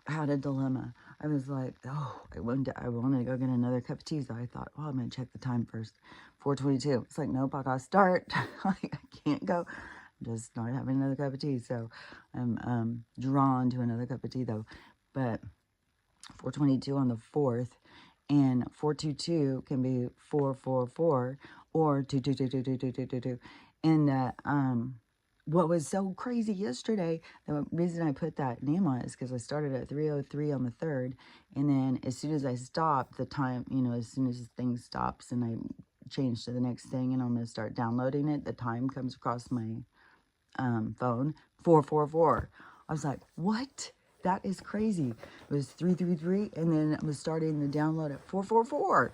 had a dilemma. I was like, oh, I wanted to go get another cup of tea. So I thought, well, I'm going to check the time first. 4:22. It's like, nope, I got to start. Like, I can't go. I'm just not having another cup of tea. So I'm drawn to another cup of tea, though. But 4:22 on the 4th, and 4:22 can be 4:44 or 2:22. And what was so crazy yesterday, the reason I put that name on it is because I started at 3:03 on the 3rd, and then as soon as I stopped, the time, as soon as the thing stops and I change to the next thing and I'm going to start downloading it, the time comes across my phone, 4:44. I was like, what? That is crazy. It was 3:33, and then I was starting the download at 4:44.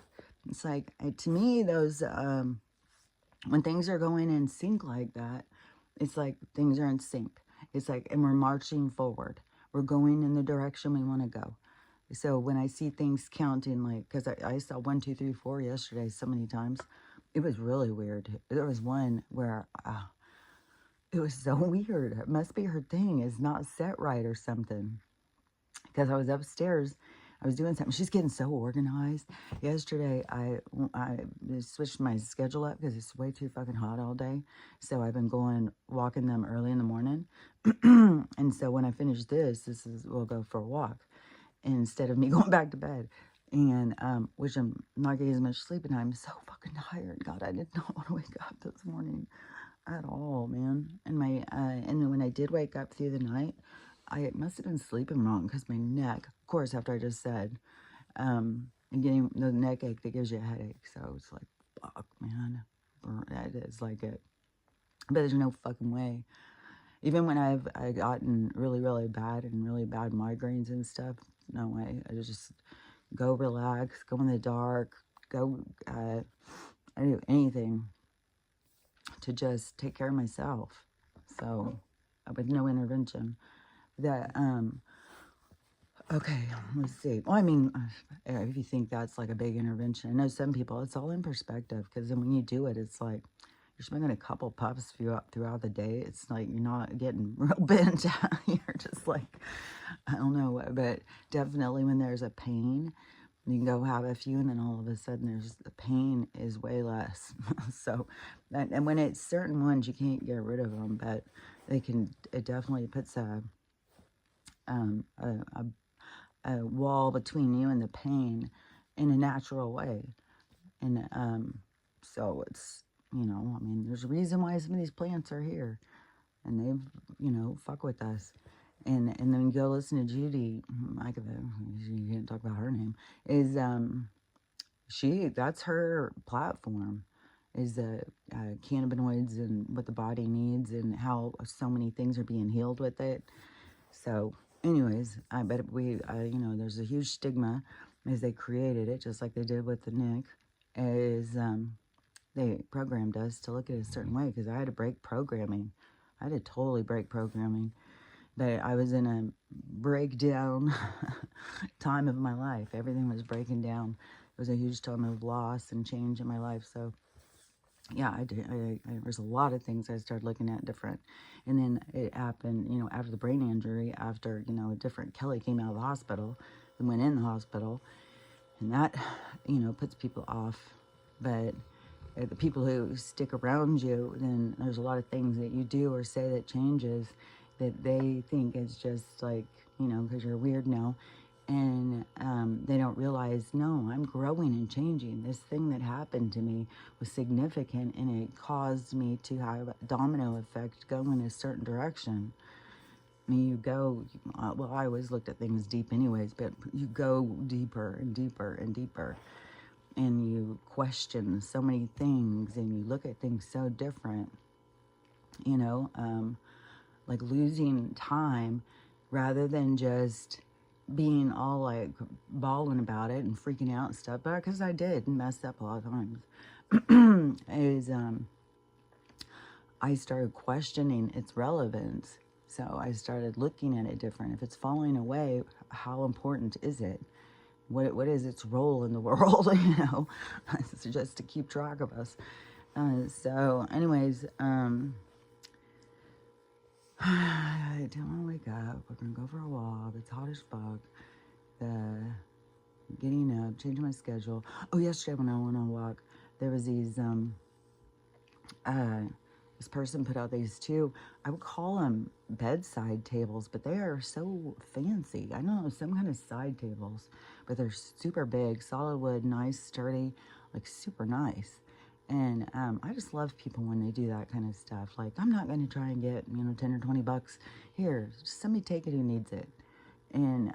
It's like, to me, those, when things are going in sync like that, it's like things are in sync. It's like, and we're marching forward. We're going in the direction we want to go. So when I see things counting, like, because I saw 1, 2, 3, 4 yesterday so many times, it was really weird. There was one where it was so weird. It must be her thing is not set right or something. Because I was upstairs, I was doing something. She's getting so organized. Yesterday, I switched my schedule up because it's way too fucking hot all day. So I've been walking them early in the morning. And so when I finish we'll go for a walk instead of me going back to bed. And which I'm not getting as much sleep, and I'm so fucking tired. God, I did not want to wake up this morning at all, man. And and then when I did wake up through the night, I must have been sleeping wrong because my neck, of course, after I just said, and getting the neck ache that gives you a headache. So it's like, fuck, man, that is like it. But there's no fucking way. Even when I gotten really, really bad and really bad migraines and stuff, no way. I just go relax, go in the dark, go. I do anything to just take care of myself. So, with no intervention. That, okay, let's see. Well, I mean, if you think that's like a big intervention, I know some people, it's all in perspective, because then when you do it, it's like you're smoking a couple puffs throughout the day. It's like you're not getting real bent. You're just like, I don't know, but definitely when there's a pain, you can go have a few, and then all of a sudden the pain is way less. So, and when it's certain ones, you can't get rid of them, but it definitely puts a wall between you and the pain in a natural way. And so it's, I mean, there's a reason why some of these plants are here, and they've, fuck with us. And then you go listen to Judy, you can't talk about her name, is that's her platform, is the cannabinoids and what the body needs and how so many things are being healed with it. So anyways, I bet there's a huge stigma as they created it, just like they did with the Nick, is they programmed us to look at it a certain way, because I had to break programming. I had to totally break programming. But I was in a breakdown time of my life. Everything was breaking down. It was a huge time of loss and change in my life. So yeah, there's a lot of things I started looking at different. And then it happened, after the brain injury, after, a different Kelly came out of the hospital and went in the hospital. And that, puts people off. But the people who stick around you, then there's a lot of things that you do or say that changes that they think is just like, because you're weird now. And they don't realize, no, I'm growing and changing. This thing that happened to me was significant, and it caused me to have a domino effect go in a certain direction. I mean, you go, well, I always looked at things deep anyways, but you go deeper and deeper and deeper. And you question so many things, and you look at things so different, like losing time rather than just being all like bawling about it and freaking out and stuff, but because I did mess up a lot of times, is I started questioning its relevance. So I started looking at it different. If it's falling away, how important is it? What is its role in the world? It's just to keep track of us. So anyways, Till I wake up, we're gonna go for a walk. It's hot as fuck. The getting up, changing my schedule. Oh, yesterday when I went on a walk, there was these uh, this person put out these two, I would call them bedside tables, but they are so fancy. I don't know, some kind of side tables, but they're super big, solid wood, nice, sturdy, like super nice. And I just love people when they do that kind of stuff. Like, I'm not going to try and get, 10 or 20 bucks. Here, just somebody take it who needs it. And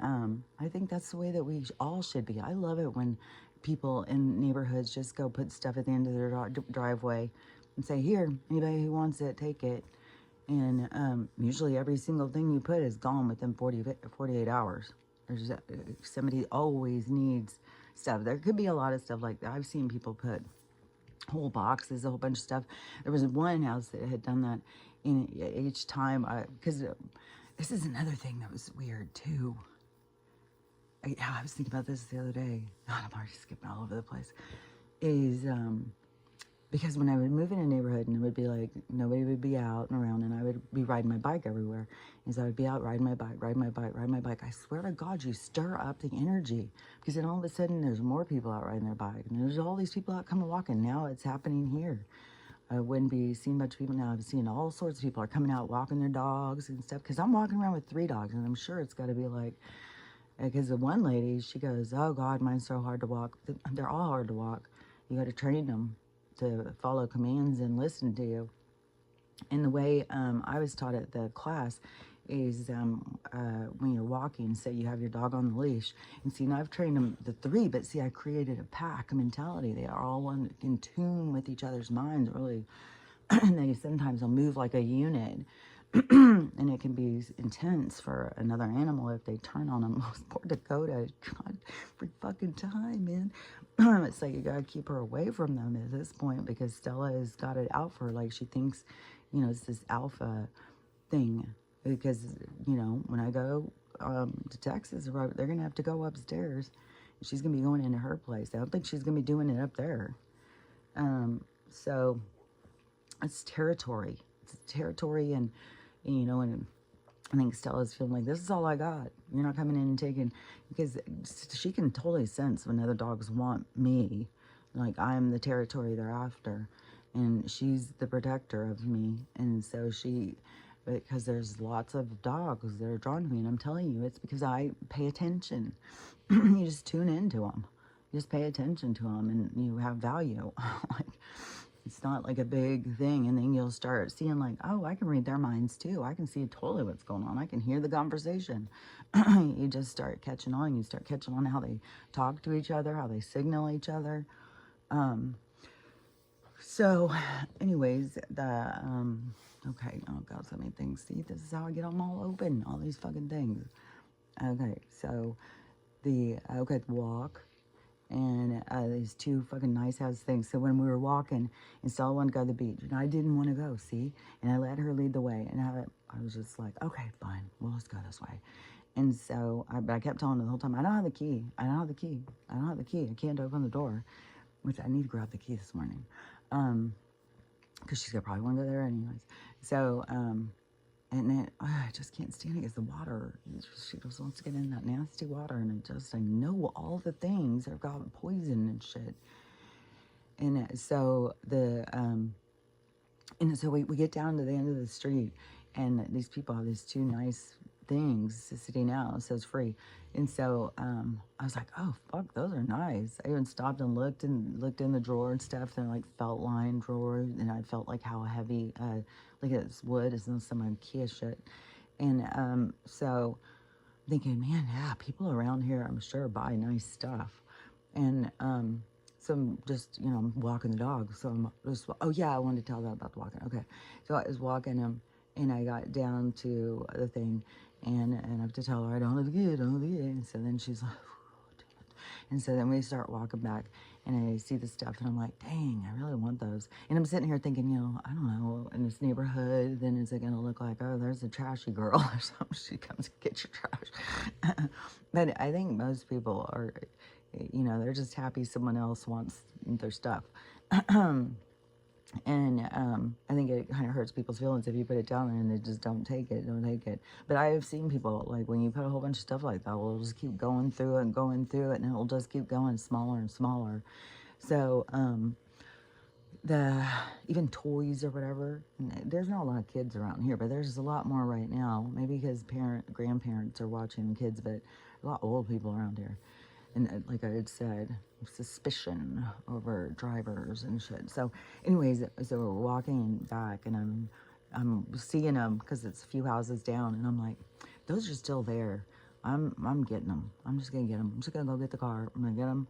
I think that's the way that we all should be. I love it when people in neighborhoods just go put stuff at the end of their driveway and say, here, anybody who wants it, take it. And usually every single thing you put is gone within 48 hours. There's somebody always needs stuff. There could be a lot of stuff like that. I've seen people put whole boxes, a whole bunch of stuff. There was one house that had done that in each time. Because this is another thing that was weird too. I was thinking about this the other day. God, I'm already skipping all over the place. Is because when I would move in a neighborhood and it would be like nobody would be out and around, and I would be riding my bike everywhere. And so I would be out riding my bike. I swear to God, you stir up the energy, because then all of a sudden there's more people out riding their bike, and there's all these people out coming walking. Now it's happening here. I wouldn't be seeing much people now. I'm seeing all sorts of people are coming out walking their dogs and stuff, because I'm walking around with 3 dogs, and I'm sure it's got to be like, because the one lady, she goes, oh God, mine's so hard to walk. They're all hard to walk. You got to train them to follow commands and listen to you. And the way I was taught at the class is when you're walking, say you have your dog on the leash, and see, now I've trained them the 3, but see, I created a pack mentality. They are all one in tune with each other's minds, really. And they sometimes will move like a unit. And it can be intense for another animal if they turn on them. Poor Dakota, God, every fucking time, man. It's like you gotta keep her away from them at this point, because Stella has got it out for her. Like, she thinks, it's this alpha thing. Because, when I go to Texas, they're gonna have to go upstairs. She's gonna be going into her place. I don't think she's gonna be doing it up there. So it's territory. It's territory, and and I think Stella's feeling like, this is all I got. You're not coming in and taking, because she can totally sense when other dogs want me. Like, I'm the territory they're after, and she's the protector of me. And so because there's lots of dogs that are drawn to me, and I'm telling you, it's because I pay attention. You just tune into them. You just pay attention to them, and you have value. Like, it's not like a big thing, and then you'll start seeing like, oh, I can read their minds too. I can see totally what's going on. I can hear the conversation. You just start catching on. You start catching on how they talk to each other, how they signal each other. So anyways, okay, oh God, so many things. See, this is how I get them all open, all these fucking things. Okay, so the walk. And these 2 fucking nice house things. So when we were walking, and Stella wanted to go to the beach, and I didn't want to go, see? And I let her lead the way, and I was just like, okay, fine, well, let's go this way. And so, but I kept telling her the whole time, I don't have the key. I can't open the door, which I need to grab the key this morning. Because she's gonna probably want to go there anyways. So, and then I just can't stand it, because the water, she just wants to get in that nasty water, and I know all the things that have got poison and shit. And so we get down to the end of the street, and these people have these 2 nice things sitting out. It says free. And so I was like, oh fuck, those are nice. I even stopped and looked in the drawer and stuff. They're like felt lined drawers, and I felt like how heavy, like it's wood, it's not some IKEA shit. And so thinking, man, yeah, people around here, I'm sure, buy nice stuff. And so I'm just, I'm walking the dog. So I'm just, oh yeah, I wanted to tell that about the walking. Okay, so I was walking him, and I got down to the thing, and I have to tell her, I don't have the key. And so then she's like, oh, damn it. And so then we start walking back, and I see the stuff, and I'm like, dang, I really want those. And I'm sitting here thinking, I don't know, in this neighborhood, then is it going to look like, oh, there's a trashy girl or something, she comes to get your trash. But I think most people are, they're just happy someone else wants their stuff. And I think it kind of hurts people's feelings if you put it down there and they just don't take it. But I have seen people, like, when you put a whole bunch of stuff like that, we'll just keep going through it and going through it, and it'll just keep going smaller and smaller. So, the even toys or whatever, there's not a lot of kids around here, but there's a lot more right now. Maybe because grandparents are watching kids, but a lot of old people around here. And like I had said, suspicion over drivers and shit. So, anyways, so we're walking back, and I'm seeing them because it's a few houses down, and I'm like, those are still there. I'm getting them. I'm just gonna get them. I'm just gonna go get the car. I'm gonna get them,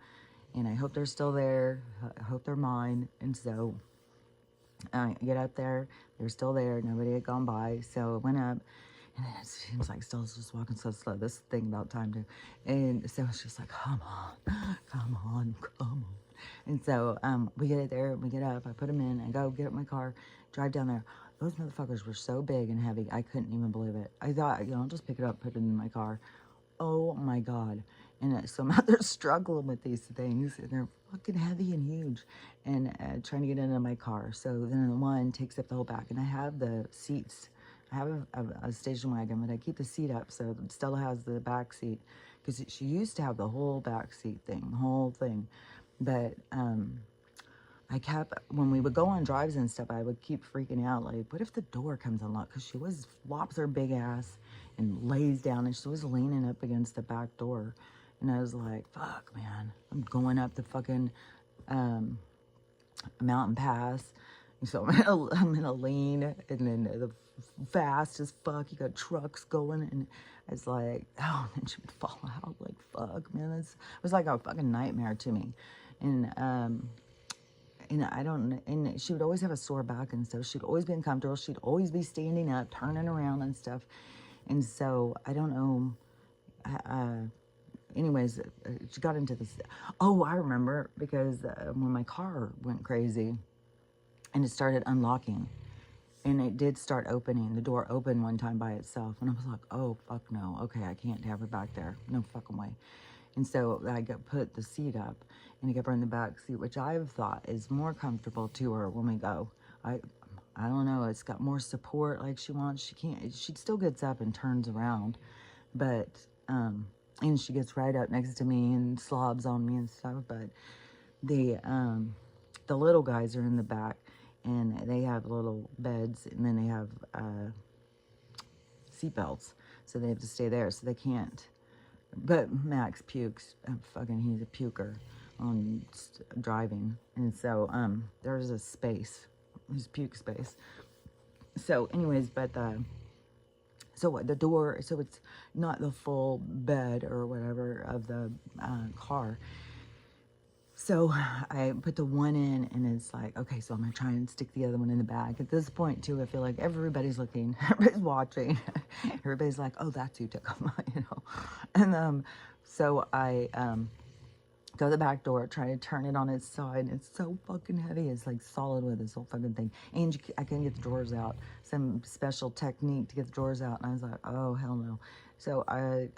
and I hope they're still there. I hope they're mine. And so I get up there. They're still there. Nobody had gone by. So I went up. And it seems like Stella's just walking so slow. This thing about time too. And so it's just like, come on, come on, come on. And so we get it there, we get up, I put them in, I go get up my car, drive down there. Those motherfuckers were so big and heavy, I couldn't even believe it. I thought, I'll just pick it up, put it in my car. Oh my God. And so I'm out there struggling with these things, and they're fucking heavy and huge, and trying to get into my car. So then the one takes up the whole back, and I have the seats. I have a station wagon, but I keep the seat up so Stella has the back seat, because she used to have the whole back seat thing, the whole thing. But I kept, when we would go on drives and stuff, I would keep freaking out, like, what if the door comes unlocked? Because she always flops her big ass and lays down, and she was leaning up against the back door. And I was like, fuck, man. I'm going up the fucking mountain pass. So I'm in a lane, and then the fast as fuck, you got trucks going, and it's like, oh, and then she would fall out, like, fuck, man. It was like a fucking nightmare to me. And and she would always have a sore back and stuff. She'd always be uncomfortable. She'd always be standing up, turning around and stuff. And so, I don't know, anyways, she got into this. Oh, I remember, because when my car went crazy and it started unlocking, and it did start opening, the door opened one time by itself, and I was like, oh, fuck no. Okay, I can't have her back there. No fucking way. And so I put the seat up, and I kept her in the back seat, which I've thought is more comfortable to her when we go. I don't know, it's got more support like she wants. She still gets up and turns around, but, and she gets right up next to me and slobs on me and stuff, but the little guys are in the back, and they have little beds, and then they have seat belts, so they have to stay there, so they can't. But Max pukes. He's a puker on driving, and so there's a space, his puke space. So, anyways, but so the door, so it's not the full bed or whatever of the car. So I put the one in, and it's like, okay, so I'm gonna try and stick the other one in the bag. At this point, too, I feel like everybody's looking, everybody's watching, everybody's like, oh, that's who took them, you know. And so I go to the back door, try to turn it on its side. It's so fucking heavy. It's like solid with this whole fucking thing. And I couldn't get the drawers out. Some special technique to get the drawers out, and I was like, oh, hell no. So I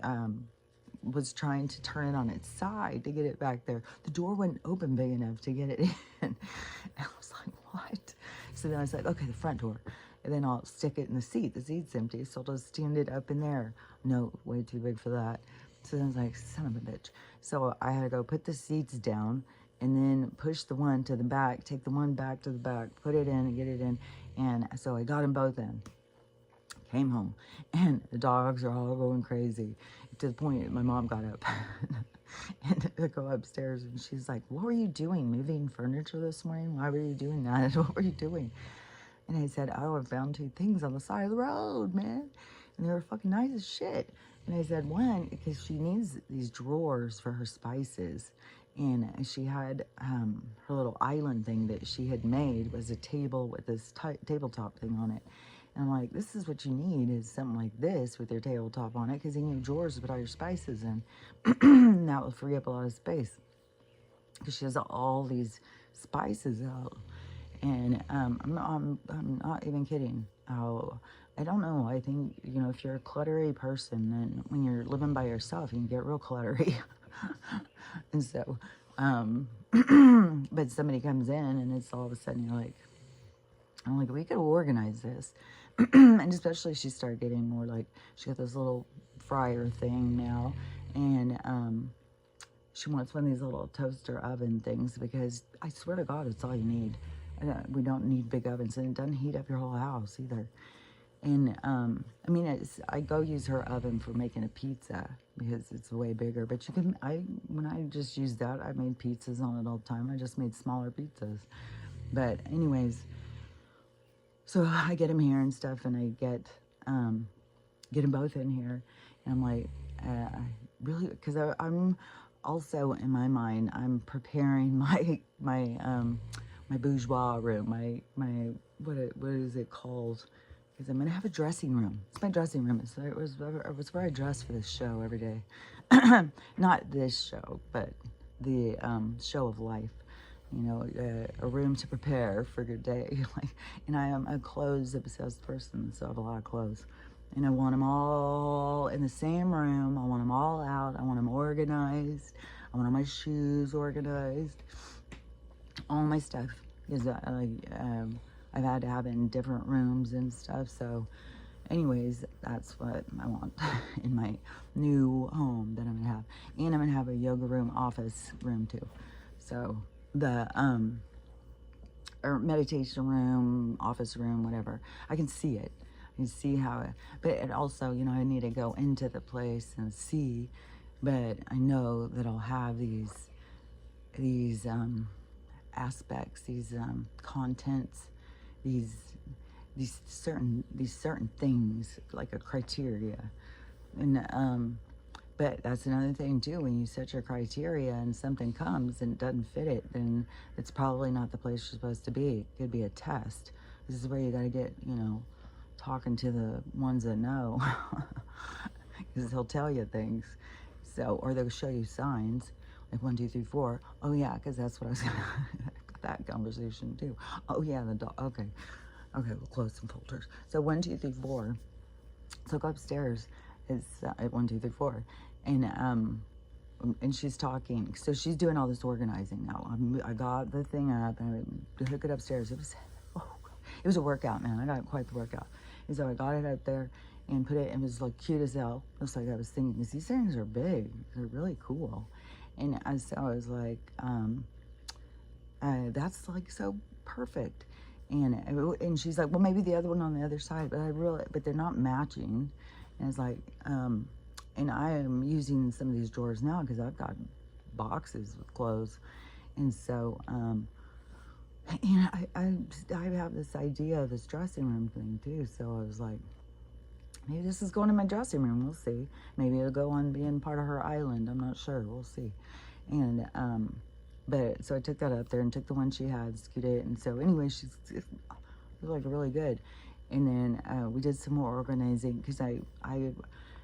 was trying to turn it on its side to get it back there. The door wouldn't open big enough to get it in. And I was like, what? So then I was like, okay, the front door. And then I'll stick it in the seat. The seat's empty, so I'll just stand it up in there. No, way too big for that. So then I was like, son of a bitch. So I had to go put the seats down, and then push the one to the back, take the one back to the back, put it in and get it in. And so I got them both in. Came home, and the dogs are all going crazy, to the point my mom got up and I go upstairs, and she's like, what were you doing, moving furniture this morning? Why were you doing that? What were you doing? And I said, oh, I found two things on the side of the road, man, and they were fucking nice as shit. And I said, one, because she needs these drawers for her spices, and she had her little island thing that she had made was a table with this tabletop thing on it. And I'm like, this is what you need, is something like this with your tabletop on it, because then you have drawers to put all your spices in. That will free up a lot of space, because she has all these spices out. And I'm not even kidding. I don't know. I think, if you're a cluttery person, then when you're living by yourself, you can get real cluttery. And so, but somebody comes in, and it's all of a sudden you're like, I'm like, we could organize this. And especially she started getting more like, she got this little fryer thing now. And she wants one of these little toaster oven things because I swear to God, it's all you need. We don't need big ovens, and it doesn't heat up your whole house either. And I mean, I go use her oven for making a pizza because it's way bigger. But you can, when I just used that, I made pizzas on it all the time. I just made smaller pizzas. But anyways, so I get them here and stuff, and I get them both in here, and I'm like, really, because I'm also in my mind, I'm preparing my bourgeois room, my what is it called? Because I'm gonna have a dressing room. It's my dressing room. It was where I dress for this show every day. Not this show, but the show of life. You know, a room to prepare for your day. And I am a clothes obsessed person, so I have a lot of clothes. And I want them all in the same room. I want them all out. I want them organized. I want all my shoes organized. All my stuff. Because I've had to have it in different rooms and stuff. So anyways, that's what I want in my new home that I'm going to have. And I'm going to have a yoga room, office room too. So the or meditation room, office room, whatever. I can see it. I can see how it, but it also, you know, I need to go into the place and see, but I know that I'll have these aspects, these contents, these certain things, like a criteria. And but that's another thing too, when you set your criteria and something comes and it doesn't fit it, then it's probably not the place you're supposed to be. It could be a test. This is where you got to get, you know, talking to the ones that know, because he'll tell you things. So, or they'll show you signs like 1, 2, 3, 4. Oh yeah, because that's what I was gonna that conversation too. Oh yeah, the dog. Okay, we'll close some folders. So 1, 2, 3, 4. So go upstairs. It's at 1, 2, 3, 4, and she's talking. So she's doing all this organizing now. I got the thing up and I took it upstairs. It was a workout, man. I got quite the workout. And so I got it up there and put it. It was like cute as hell. It's like I was thinking, because these things are big. They're really cool. And so I was like, that's like so perfect. And she's like, well, maybe the other one on the other side, but they're not matching. And it's like, and I am using some of these drawers now because I've got boxes with clothes. And so, and I have this idea of this dressing room thing too. So I was like, maybe this is going in my dressing room. We'll see. Maybe it'll go on being part of her island. I'm not sure. We'll see. And, but so I took that up there and took the one she had, scooted it. And so anyway, it was like really good. And then we did some more organizing because I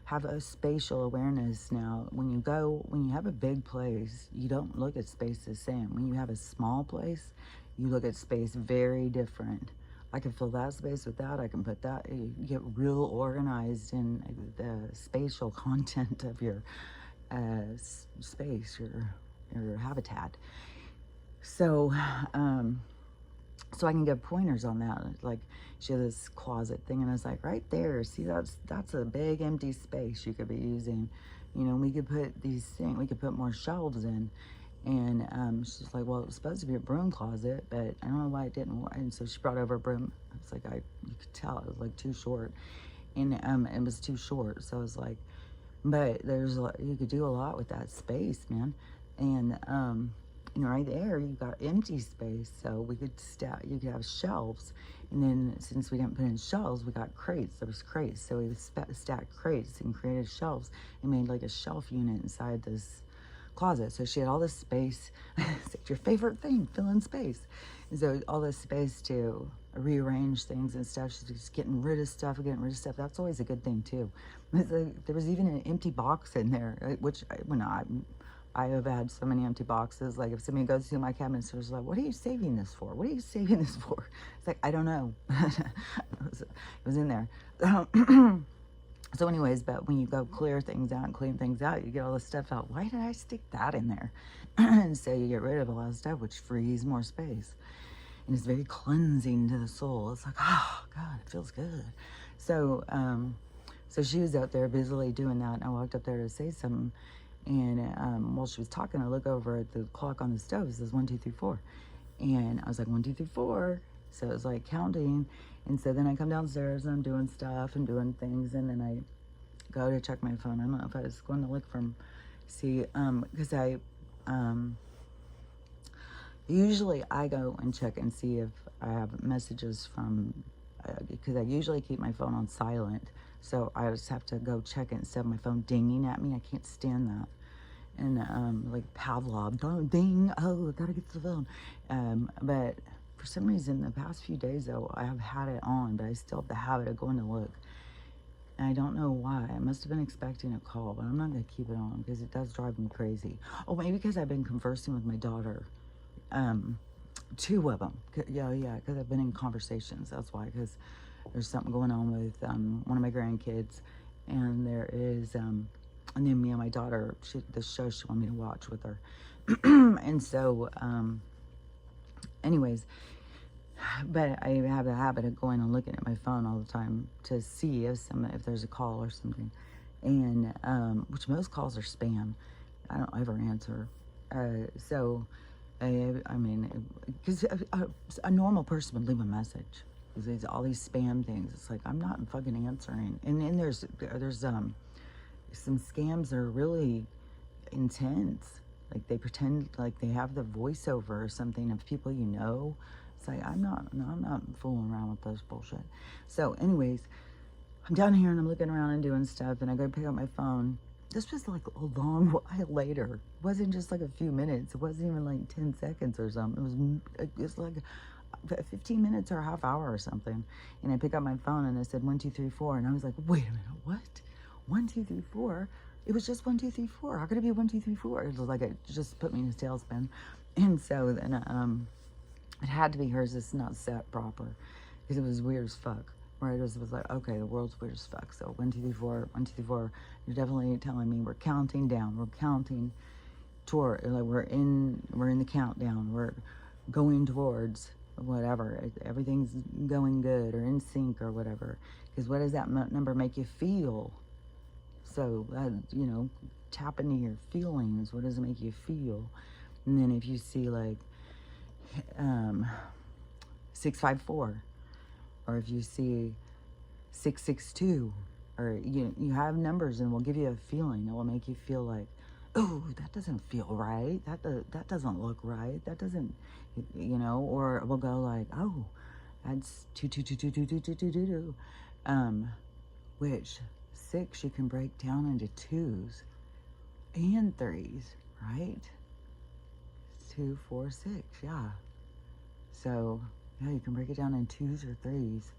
have a spatial awareness now. When you have a big place, you don't look at space the same. When you have a small place, you look at space very different. I can fill that space with that. I can put that. You get real organized in the spatial content of your space, your habitat. So, so I can give pointers on that. Like she had this closet thing, and I was like, right there, see, that's a big empty space you could be using. You know, we could put these things, we could put more shelves in. And she's like, well, it was supposed to be a broom closet, but I don't know why it didn't work. And so she brought over a broom. It's like, you could tell it was like too short, and it was too short. So I was like, but you could do a lot with that space, man. And you know, right there, you got empty space, so we could you could have shelves. And then since we didn't put in shelves, we got crates. There was crates, so we stacked crates and created shelves and made like a shelf unit inside this closet. So she had all this space. It's your favorite thing, fill in space. And so all this space to rearrange things and stuff. She's just getting rid of stuff. That's always a good thing too. There was even an empty box in there, which I have had so many empty boxes. Like if somebody goes through my cabinet, so it's like, what are you saving this for? What are you saving this for? It's like, I don't know. It was in there. So anyways, but when you go clear things out and clean things out, you get all this stuff out. Why did I stick that in there? And so you get rid of a lot of stuff, which frees more space. and it's very cleansing to the soul. It's like, oh God, it feels good. So so she was out there busily doing that, and I walked up there to say something, and while she was talking, I look over at the clock on the stove. It says 1, 2, 3, 4, and I was like 1, 2, 3, 4. So it was like counting, and so then I come downstairs and I'm doing stuff and doing things, and then I go to check my phone. I don't know if I was going to look from, see, because usually I go and check and see if I have messages from, because I usually keep my phone on silent. So I just have to go check it instead of my phone dinging at me. I can't stand that. And like Pavlov, don't ding, oh, I gotta get to the phone. But for some reason, the past few days though, I have had it on, but I still have the habit of going to look. And I don't know why. I must have been expecting a call, but I'm not gonna keep it on because it does drive me crazy. Oh, maybe because I've been conversing with my daughter. 2 of them. Yeah, because I've been in conversations. That's why, because there's something going on with one of my grandkids, and there is, and then me and my daughter, the show she wanted me to watch with her. And so, anyways, but I have a habit of going and looking at my phone all the time to see if there's a call or something, and which most calls are spam. I don't ever answer. So I mean, because a normal person would leave a message. There's all these spam things. It's like, I'm not fucking answering. And then there's some scams that are really intense. Like they pretend like they have the voiceover or something of people you know. It's like, I'm not fooling around with those bullshit. So anyways, I'm down here and I'm looking around and doing stuff, and I go pick up my phone. This was like a long while later. It wasn't just like a few minutes. It wasn't even like 10 seconds or something. It was like 15 minutes or a half hour or something. And I pick up my phone and it said 1, 2, 3, 4. And I was like, wait a minute, what? 1, 2, 3, 4? It was just 1, 2, 3, 4. How could it be 1, 2, 3, 4? It was like it just put me in a tailspin. And so then it had to be hers. It's not set proper because it was weird as fuck. Where it was like, okay, the world's weird as fuck. So 1, 2, 3, 4, 1, 2, 3, 4. You're definitely telling me we're counting down. We're counting toward, like we're in the countdown. We're going towards whatever. Everything's going good or in sync or whatever. Because what does that number make you feel? So you know, tap into your feelings. What does it make you feel? And then if you see like 654. Or if you see 662, or you have numbers, and will give you a feeling. It will make you feel like, oh, that doesn't feel right. That doesn't look right. That doesn't, Or it will go like, oh, that's 2, which 6 you can break down into 2s and 3s, right? 2, 4, 6, yeah. So. Yeah, you can break it down in 2s or 3s.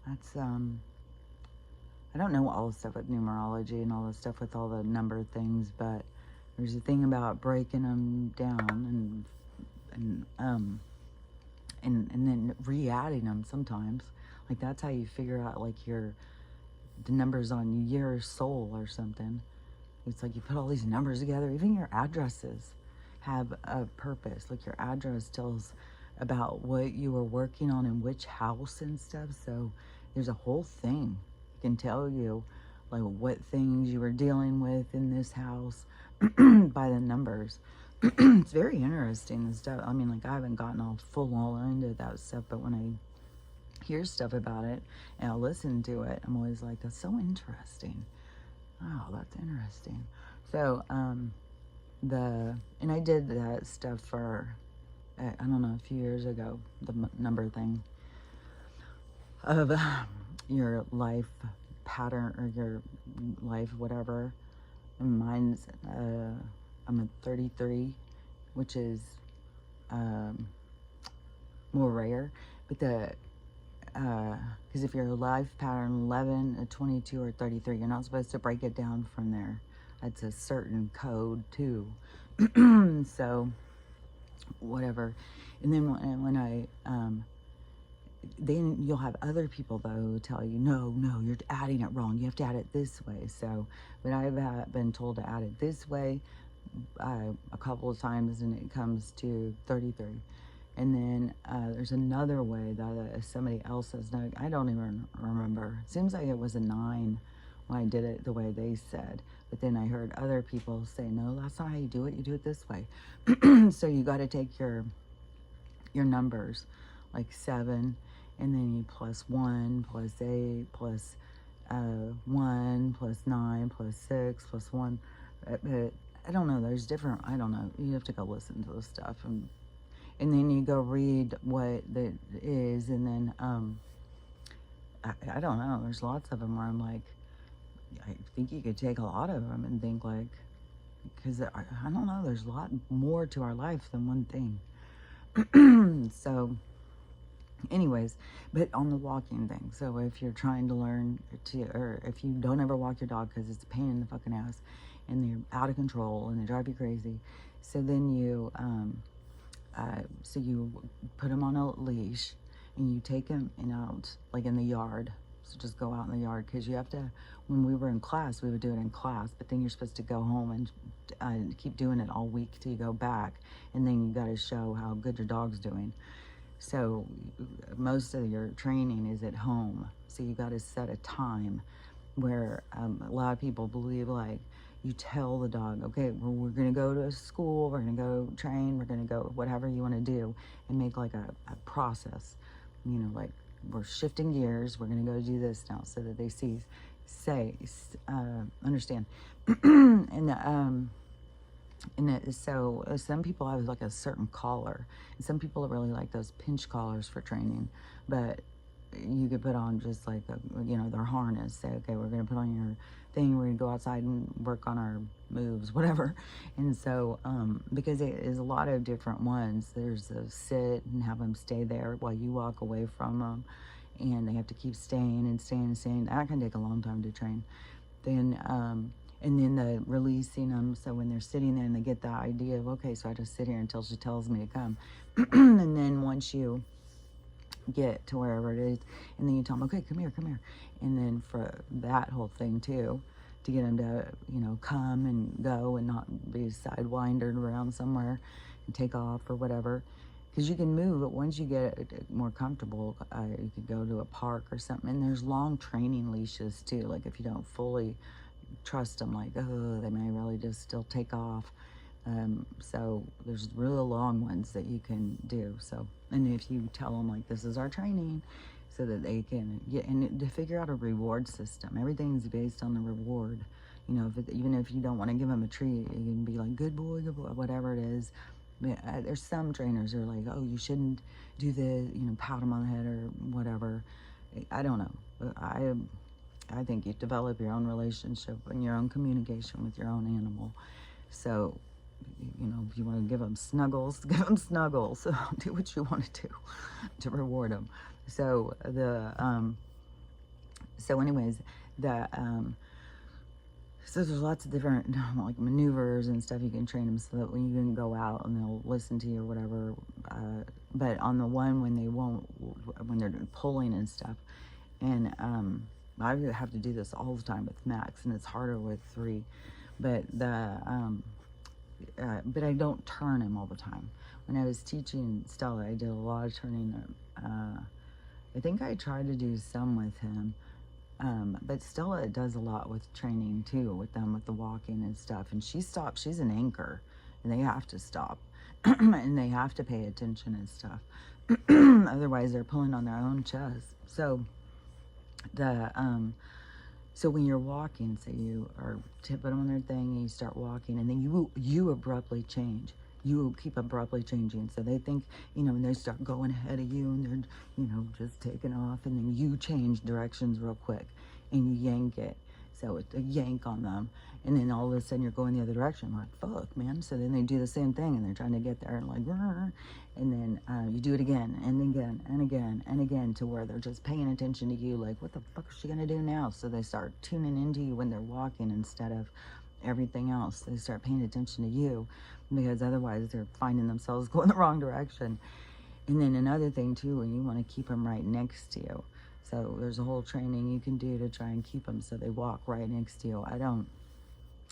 That's, I don't know all the stuff with numerology and all the stuff with all the number things, but there's a thing about breaking them down and then re-adding them sometimes. Like that's how you figure out like the numbers on your soul or something. It's like you put all these numbers together. Even your addresses have a purpose. Like your address tells about what you were working on in which house and stuff. So there's a whole thing. It can tell you like what things you were dealing with in this house by the numbers. It's very interesting and stuff. I mean, like I haven't gotten all full into that stuff, but when I hear stuff about it and I'll listen to it, I'm always like, that's so interesting. Oh, that's interesting. So and I did that stuff for I don't know, a few years ago, the number thing of your life pattern or your life, whatever. And mine's, I'm a 33, which is more rare. But because if you're a life pattern 11, a 22, or 33, you're not supposed to break it down from there. That's a certain code too. So whatever. And then when I then you'll have other people though who tell you, no, you're adding it wrong, you have to add it this way. So but I've been told to add it this way a couple of times, and it comes to 33. And then there's another way that somebody else says, no, I don't even remember. It seems like it was a 9 when I did it the way they said. But then I heard other people say, no, that's not how you do it. You do it this way. So you got to take your numbers, like 7, and then you plus 1, plus 8, plus 1, plus 9, plus 6, plus 1. But I don't know. There's different, I don't know. You have to go listen to the stuff. And then you go read what it is. And then, I don't know. There's lots of them where I'm like, I think you could take a lot of them and think like, because I don't know. There's a lot more to our life than one thing. So anyways, but on the walking thing, so if you're trying to learn to, or if you don't ever walk your dog because it's a pain in the fucking ass and they're out of control and they drive you crazy, so then you so you put them on a leash and you take them out like in the yard. So just go out in the yard, because you have to, when we were in class, we would do it in class, but then you're supposed to go home and keep doing it all week till you go back, and then you got to show how good your dog's doing. So most of your training is at home. So you got to set a time where a lot of people believe like you tell the dog, okay, well, we're going to go to school, we're going to go train, we're going to go whatever you want to do, and make like a process, you know, like we're shifting gears, we're going to go do this now, so that they understand. So some people have like a certain collar, and some people really like those pinch collars for training, but you could put on just like their harness. Say, okay, we're going to put on your thing, we're going to go outside and work on our moves, whatever. And so because it is a lot of different ones, there's a sit and have them stay there while you walk away from them, and they have to keep staying and staying and staying. That can take a long time to train. Then and then the releasing them, so when they're sitting there and they get the idea of, okay, so I just sit here until she tells me to come. And then once you get to wherever it is, and then you tell them, okay, come here. And then for that whole thing too, to get them to, come and go and not be sidewindered around somewhere and take off or whatever. Because you can move, but once you get more comfortable, you could go to a park or something. And there's long training leashes too. Like if you don't fully trust them, like, oh, they may really just still take off. So there's real long ones that you can do. So, and if you tell them like, this is our training, so that they can get, and to figure out a reward system. Everything's based on the reward. Even if you don't want to give them a treat, you can be like, good boy, whatever it is. There's some trainers who are like, oh, you shouldn't do this, pat them on the head or whatever. I don't know. I think you develop your own relationship and your own communication with your own animal. So, if you want to give them snuggles, give them snuggles. So do what you want to do to reward them. So so there's lots of different like maneuvers and stuff you can train them, so that when you can go out and they'll listen to you or whatever. But on the one when they're pulling and stuff, and I have to do this all the time with Max, and it's harder with 3. But but I don't turn him all the time. When I was teaching Stella, I did a lot of turning. I think I tried to do some with him. But Stella does a lot with training too, with them, with the walking and stuff. And she stops. She's an anchor, and they have to stop. And they have to pay attention and stuff. Otherwise, they're pulling on their own chest. So so when you're walking, say you are tipping on their thing and you start walking, and then you abruptly change. You keep abruptly changing. So they think, and they start going ahead of you, and they're, just taking off, and then you change directions real quick and you yank it. So it's a yank on them, and then all of a sudden you're going the other direction. I'm like, fuck, man. So then they do the same thing, and they're trying to get there, and like, and then you do it again and again and again and again, to where they're just paying attention to you, like, what the fuck is she gonna do now? So they start tuning into you when they're walking instead of everything else. They start paying attention to you, because otherwise they're finding themselves going the wrong direction. And then another thing too, when you want to keep them right next to you. So there's a whole training you can do to try and keep them so they walk right next to you.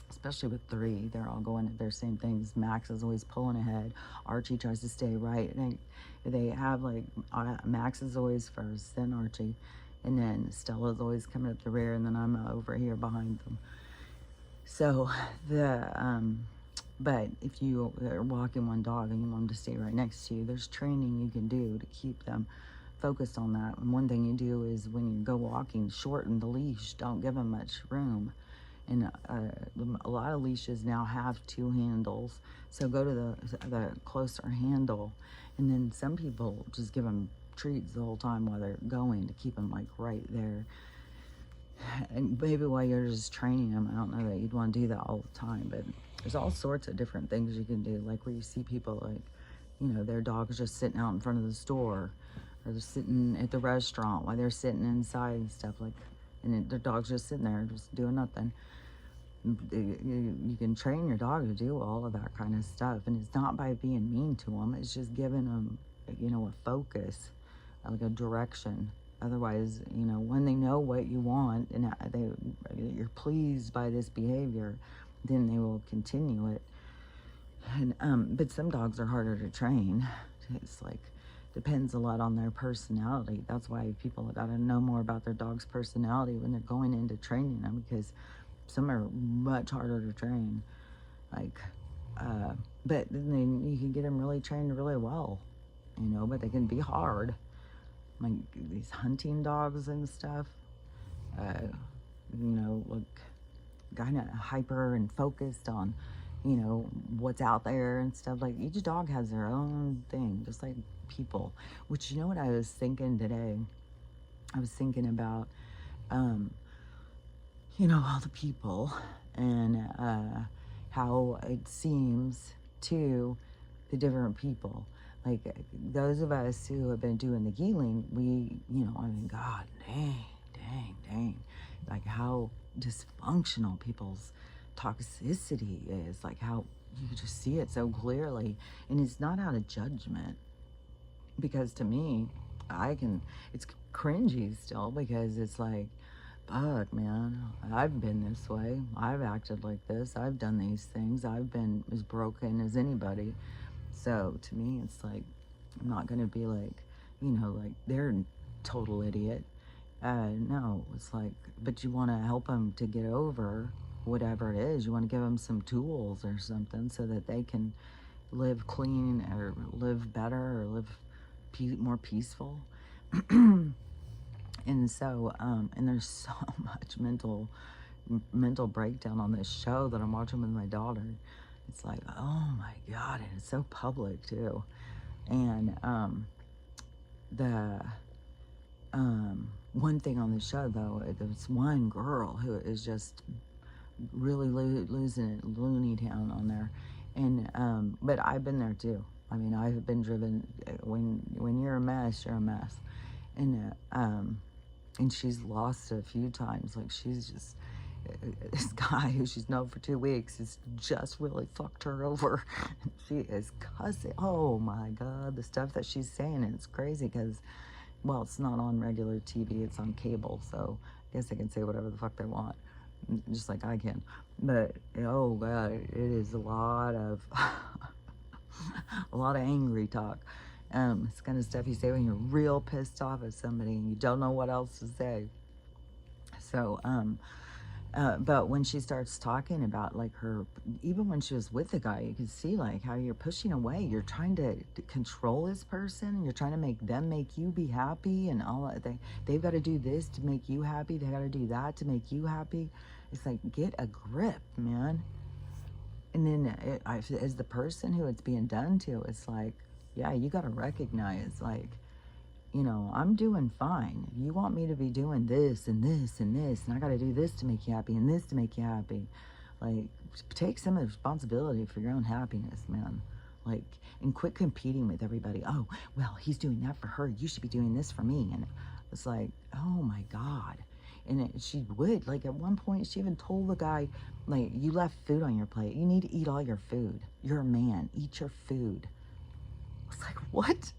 especially with 3. They're all going at their same things. Max is always pulling ahead. Archie tries to stay right. And they have like, Max is always first, then Archie. And then Stella's always coming up the rear, and then I'm over here behind them. So but if you are walking one dog and you want them to stay right next to you, there's training you can do to keep them focused on that. And one thing you do is when you go walking, shorten the leash. Don't give them much room. And a lot of leashes now have 2 handles. So go to the closer handle. And then some people just give them treats the whole time while they're going to keep them like right there. And maybe while you're just training them, I don't know that you'd want to do that all the time, but there's all sorts of different things you can do. Like where you see people like, you know, their dog's just sitting out in front of the store, or they're sitting at the restaurant while they're sitting inside and stuff like, and their dog's just sitting there just doing nothing. You can train your dog to do all of that kind of stuff, and it's not by being mean to them. It's just giving them, you know, a focus, like a direction. Otherwise, you know, when they know what you want and you're pleased by this behavior, then they will continue it. And but some dogs are harder to train. It's like depends a lot on their personality. That's why people got to know more about their dog's personality when they're going into training them, because some are much harder to train. Like, but then you can get them really trained really well, you know. But they can be hard. Like these hunting dogs and stuff, you know, like kind of hyper and focused on, you know, what's out there and stuff. Like each dog has their own thing, just like people. Which, you know what I was thinking today? I was thinking about, you know, all the people and how it seems to the different people. Like those of us who have been doing the healing, we, you know, I mean, God, dang, like how dysfunctional people's toxicity is, like how you just see it so clearly. And it's not out of judgment, because to me, it's cringy still, because it's like, fuck, man, I've been this way. I've acted like this. I've done these things. I've been as broken as anybody. So to me, it's like, I'm not going to be like, you know, like they're a total idiot. No, it's like, but you want to help them to get over whatever it is. You want to give them some tools or something so that they can live clean or live better or live more peaceful. And so, and there's so much mental breakdown on this show that I'm watching with my daughter. It's like, oh my God, and it's so public too. And the one thing on the show though, there's one girl who is just really losing it, Looney Town on there. And but I've been there too. I mean, I've been driven. When you're a mess, you're a mess. And she's lost a few times. Like she's just, this guy who she's known for 2 weeks has just really fucked her over. She is cussing. Oh my God, the stuff that she's saying, it's crazy because, well, it's not on regular TV, it's on cable, so I guess they can say whatever the fuck they want, just like I can. But oh God, it is a lot of a lot of angry talk. It's kind of stuff you say when you're real pissed off at somebody and you don't know what else to say. So, but when she starts talking about like her, even when she was with the guy, you can see like how you're pushing away. You're trying to control this person, and you're trying to make them make you be happy, and all that. They've got to do this to make you happy. They got to do that to make you happy. It's like, get a grip, man. And then as the person who it's being done to, it's like, yeah, you got to recognize, like, you know, I'm doing fine. You want me to be doing this and this and this, and I got to do this to make you happy and this to make you happy. Like, take some of the responsibility for your own happiness, man. Like, and quit competing with everybody. Oh, well, he's doing that for her. You should be doing this for me. And it's like, oh my God. And she would, like, at one point, she even told the guy, like, you left food on your plate. You need to eat all your food. You're a man. Eat your food. It's like, what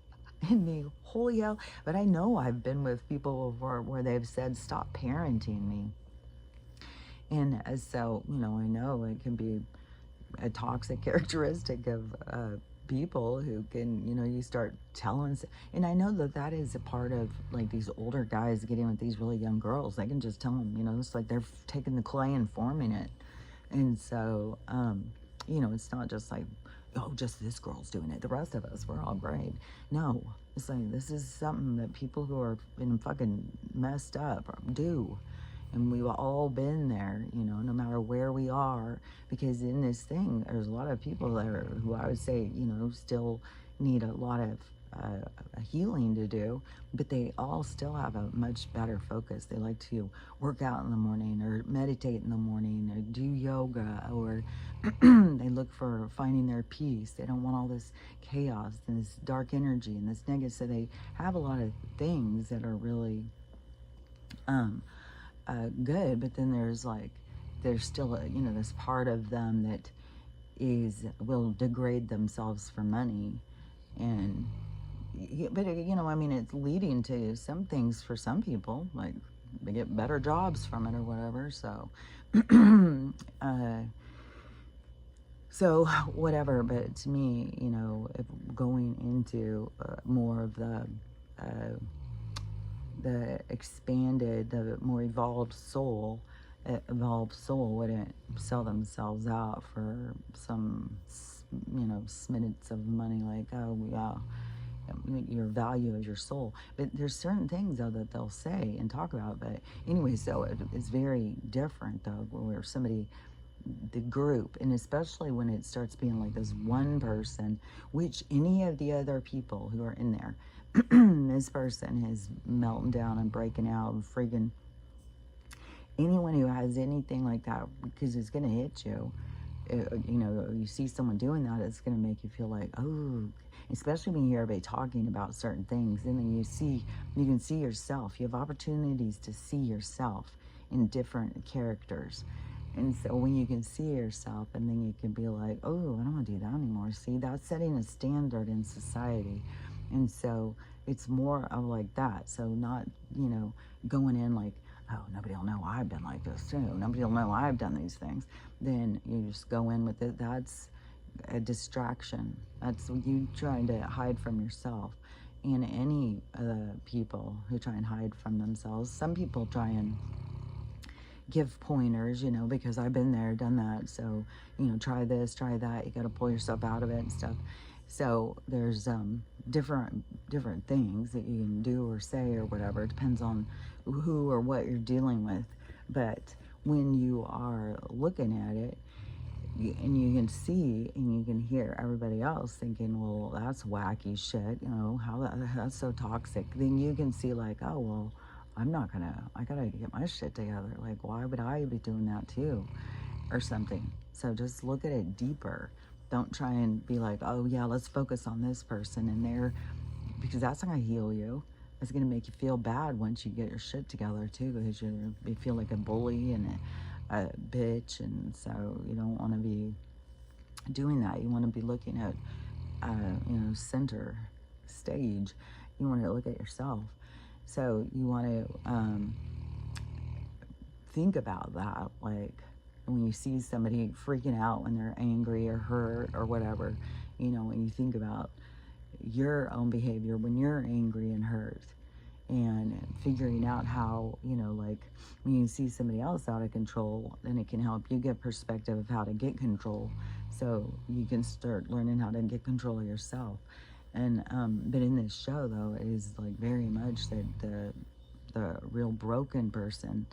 in the holy hell? But I know I've been with people before where they've said, stop parenting me. And so, I know it can be a toxic characteristic of people who can, you start telling. And I know that that is a part of like these older guys getting with these really young girls. They can just tell them, it's like they're taking the clay and forming it. And so, it's not just like, oh, just this girl's doing it. The rest of us, we're all great. No, it's like this is something that people who are been fucking messed up do. And we've all been there, no matter where we are, because in this thing, there's a lot of people there who I would say, still need a lot of healing to do, but they all still have a much better focus. They like to work out in the morning or meditate in the morning or do yoga, or they look for finding their peace. They don't want all this chaos and this dark energy and this negative. So they have a lot of things that are really good, but then there's still this part of them that will degrade themselves for money. And but I mean, it's leading to some things for some people, like they get better jobs from it or whatever. So so whatever. But to me, if going into more of the expanded, the more evolved soul wouldn't sell themselves out for some, smitteds of money, like, oh, yeah, your value is your soul. But there's certain things, though, that they'll say and talk about. But anyway, so it's very different, though, where somebody, the group, and especially when it starts being like this one person, which any of the other people who are in there, this person is melting down and breaking out and freaking. Anyone who has anything like that, because it's going to hit you, you see someone doing that, it's going to make you feel like, oh, especially when you hear everybody talking about certain things, and then you can see yourself. You have opportunities to see yourself in different characters. And so when you can see yourself, and then you can be like, oh, I don't want to do that anymore. See, that's setting a standard in society. And so it's more of like that. So not, going in like, oh, nobody will know I've been like this too. Nobody will know I've done these things. Then you just go in with it. That's a distraction. That's you trying to hide from yourself. And any people who try and hide from themselves, some people try and give pointers, because I've been there, done that. So, try this, try that. You got to pull yourself out of it and stuff. So there's different things that you can do or say or whatever. It depends on who or what you're dealing with. But when you are looking at it, and you can see and you can hear everybody else thinking, well, that's wacky shit, that's so toxic. Then you can see like, oh, well, I gotta get my shit together. Like, why would I be doing that too? Or something. So just look at it deeper. Don't try and be like, oh yeah, let's focus on this person and there, because that's not gonna heal you. It's gonna make you feel bad once you get your shit together too, because you feel like a bully and a bitch, and so you don't want to be doing that. You want to be looking at, center stage. You want to look at yourself. So you want to think about that, like when you see somebody freaking out when they're angry or hurt or whatever, when you think about your own behavior when you're angry and hurt, and figuring out how, like when you see somebody else out of control, then it can help you get perspective of how to get control, so you can start learning how to get control of yourself. And but in this show, though, it is like very much that the real broken person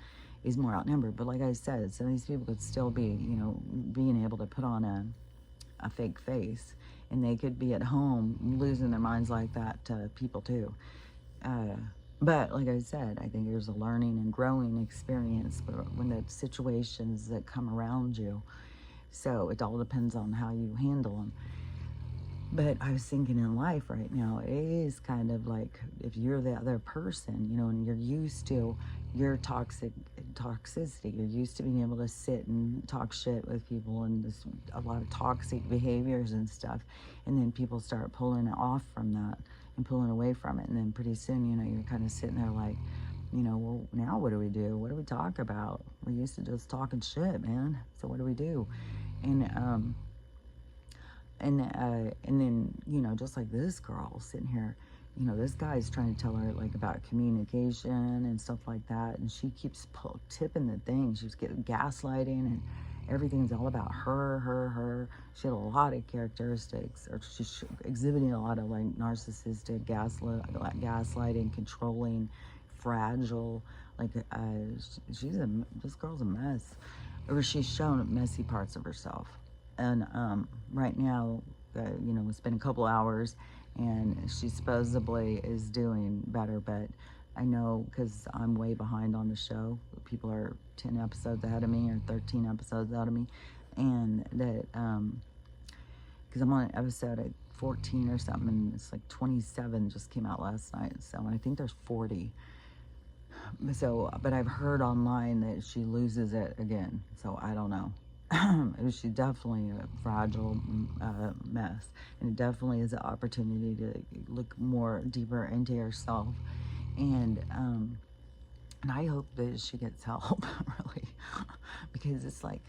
is more outnumbered. But like I said, some of these people could still be, being able to put on a fake face, and they could be at home losing their minds like that to people too. But like I said, I think there's a learning and growing experience when the situations that come around you. So it all depends on how you handle them. But I was thinking in life right now, it is kind of like if you're the other person, and you're used to your toxicity, you're used to being able to sit and talk shit with people and a lot of toxic behaviors and stuff. And then people start pulling off from that and pulling away from it. And then pretty soon, you're kind of sitting there like, well, now what do we do? What do we talk about? We used to just talking shit, man. So what do we do? And and then, just like this girl sitting here, this guy's trying to tell her like about communication and stuff like that, and she keeps tipping the thing. She's getting gaslighting, and everything's all about her. She had a lot of characteristics, or she's exhibiting a lot of like narcissistic, gaslighting, controlling, fragile. Like this girl's a mess, or she's shown messy parts of herself. And right now, it's been a couple hours, and she supposedly is doing better, but I know because I'm way behind on the show. People are 10 episodes ahead of me or 13 episodes out of me, and that because I'm on episode 14 or something, and it's like 27 just came out last night, so I think there's 40. So, but I've heard online that she loses it again, so I don't know. She's definitely a fragile mess, and it definitely is an opportunity to look more deeper into yourself, and I hope that she gets help, really, because it's like,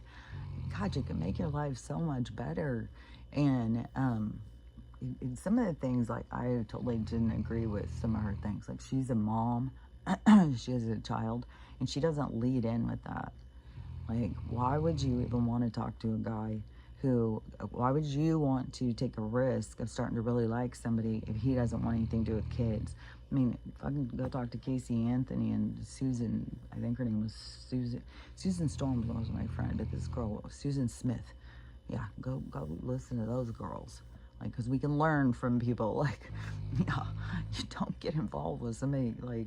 God, you can make your life so much better. And some of the things, like, I totally didn't agree with some of her things. Like, she's a mom, she has a child, and she doesn't lead in with that. Like, why would you even want to talk to a guy why would you want to take a risk of starting to really like somebody if he doesn't want anything to do with kids? I mean, fucking go talk to Casey Anthony and Susan, I think her name was Susan Storm was my friend, but this girl, Susan Smith. Yeah, go listen to those girls. Like, because we can learn from people. Like, yeah, you don't get involved with somebody, like,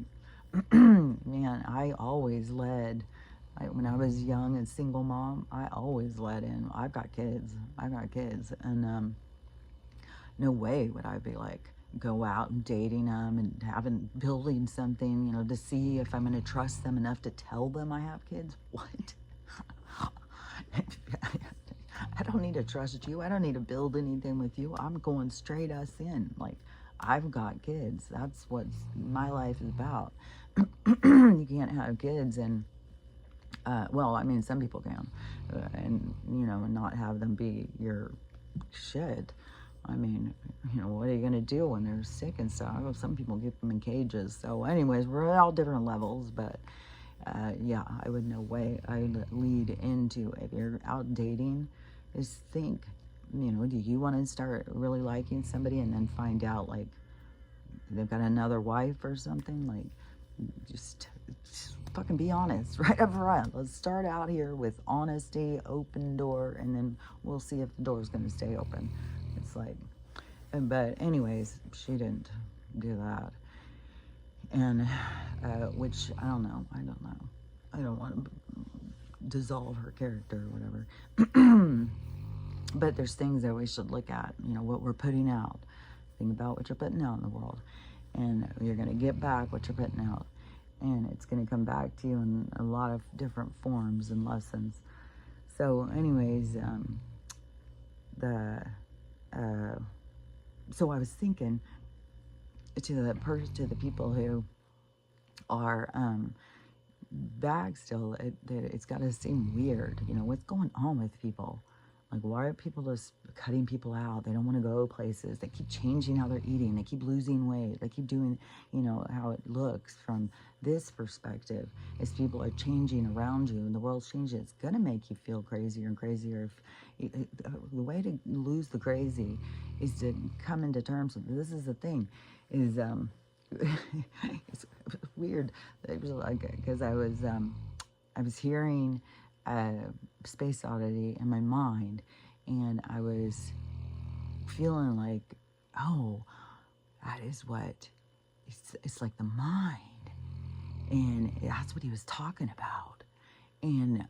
man, I always led. When I was young and single mom, I always let in. I've got kids, and no way would I be like go out and dating them and building something, to see if I'm going to trust them enough to tell them I have kids. What? I don't need to trust you. I don't need to build anything with you. I'm going straight us in. Like, I've got kids. That's what my life is about. You can't have kids and well, I mean, some people can, and not have them be your shit. I mean, what are you gonna do when they're sick and stuff? Some people keep them in cages. So, anyways, we're at all different levels, but yeah, I would no way I'd lead into, if you're out dating, is think, do you want to start really liking somebody and then find out like they've got another wife or something? Like, just fucking be honest right up front. Let's start out here with honesty, open door, and then we'll see if the door's going to stay open. It's like, but anyways, she didn't do that, and which I don't know. I don't want to dissolve her character or whatever. But there's things that we should look at. What we're putting out. Think about what you're putting out in the world, and you're going to get back what you're putting out. And it's going to come back to you in a lot of different forms and lessons. So anyways, so I was thinking to the people who are back still, it's got to seem weird. What's going on with people? Like, why are people just cutting people out? They don't want to go places. They keep changing how they're eating. They keep losing weight. They keep doing, how it looks from this perspective. As people are changing around you and the world's changing, it's going to make you feel crazier and crazier. The way to lose the crazy is to come into terms with, this is the thing, is, it's weird. It was like, because I was hearing Space Oddity in my mind, and I was feeling like, oh, that is what it's like, the mind, and that's what he was talking about. And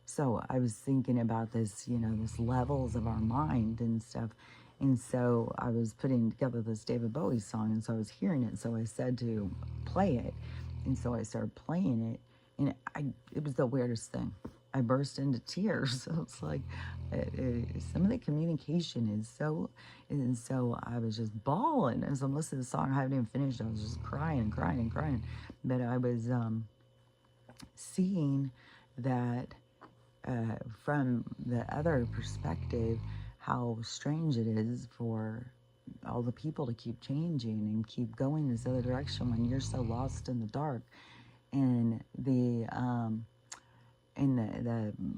so I was thinking about this, this levels of our mind and stuff. And so I was putting together this David Bowie song, and so I was hearing it, so I said to play it, and so I started playing it, and it was the weirdest thing. I burst into tears. So it's like some of the communication is so, and so I was just bawling as I'm listening to the song. I haven't even finished. I was just crying and crying and crying. But I was seeing that from the other perspective, how strange it is for all the people to keep changing and keep going this other direction when you're so lost in the dark. And the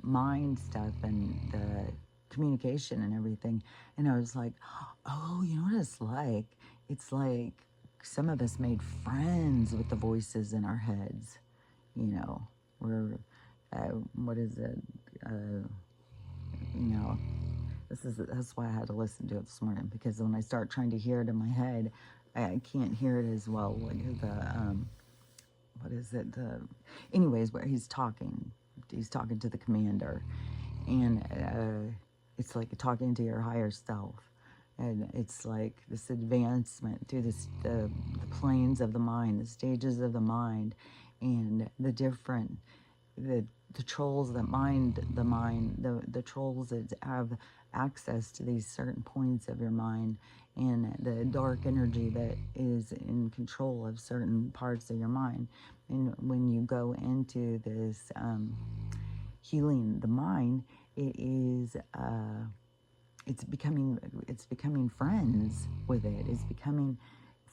mind stuff and the communication and everything. And I was like, oh, you know what it's like? It's like some of us made friends with the voices in our heads. You know, we're, what is it? You know, that's why I had to listen to it this morning, because when I start trying to hear it in my head, I can't hear it as well. Like what is it? Anyways, where he's talking to the commander, and it's like talking to your higher self, and it's like this advancement through the planes of the mind, the stages of the mind, and the different the trolls that mind the mind, the trolls that have access to these certain points of your mind, and the dark energy that is in control of certain parts of your mind. And when you go into this healing the mind, it is it's becoming friends with it. It's becoming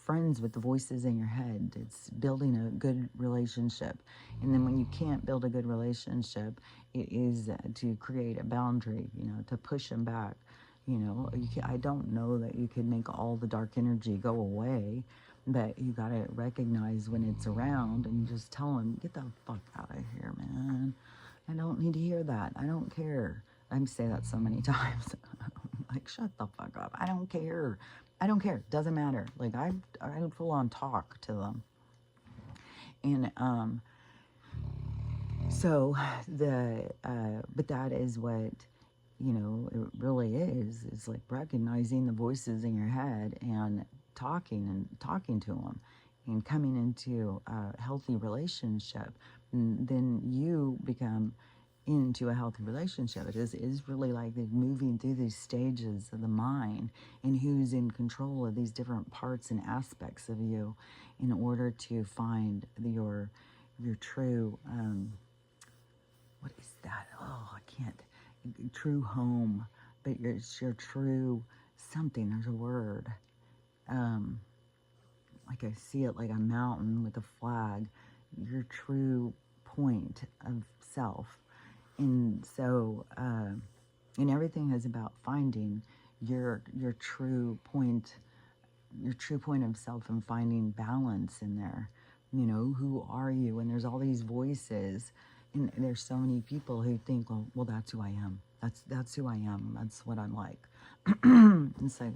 friends with the voices in your head. It's building a good relationship. And then when you can't build a good relationship, it is to create a boundary, you know, to push them back. You know, I don't know that you could make all the dark energy go away, but you got to recognize when it's around and just tell them, get the fuck out of here, man. I don't need to hear that. I don't care. I say that so many times. Like, shut the fuck up. I don't care. I don't care. Doesn't matter. Like, I full on talk to them. And so but that is what, you know, it really is. It's like recognizing the voices in your head and talking to them and coming into a healthy relationship. And then you become into a healthy relationship. It is really like moving through these stages of the mind, and who's in control of these different parts and aspects of you in order to find your true what is that? Oh, I can't. True home, but it's your true something. There's a word. Like I see it like a mountain with a flag. Your true point of self. And so, and everything is about finding your true point of self, and finding balance in there. You know, who are you? And there's all these voices, and there's so many people who think, well, that's who I am. That's who I am. That's what I'm like. And so,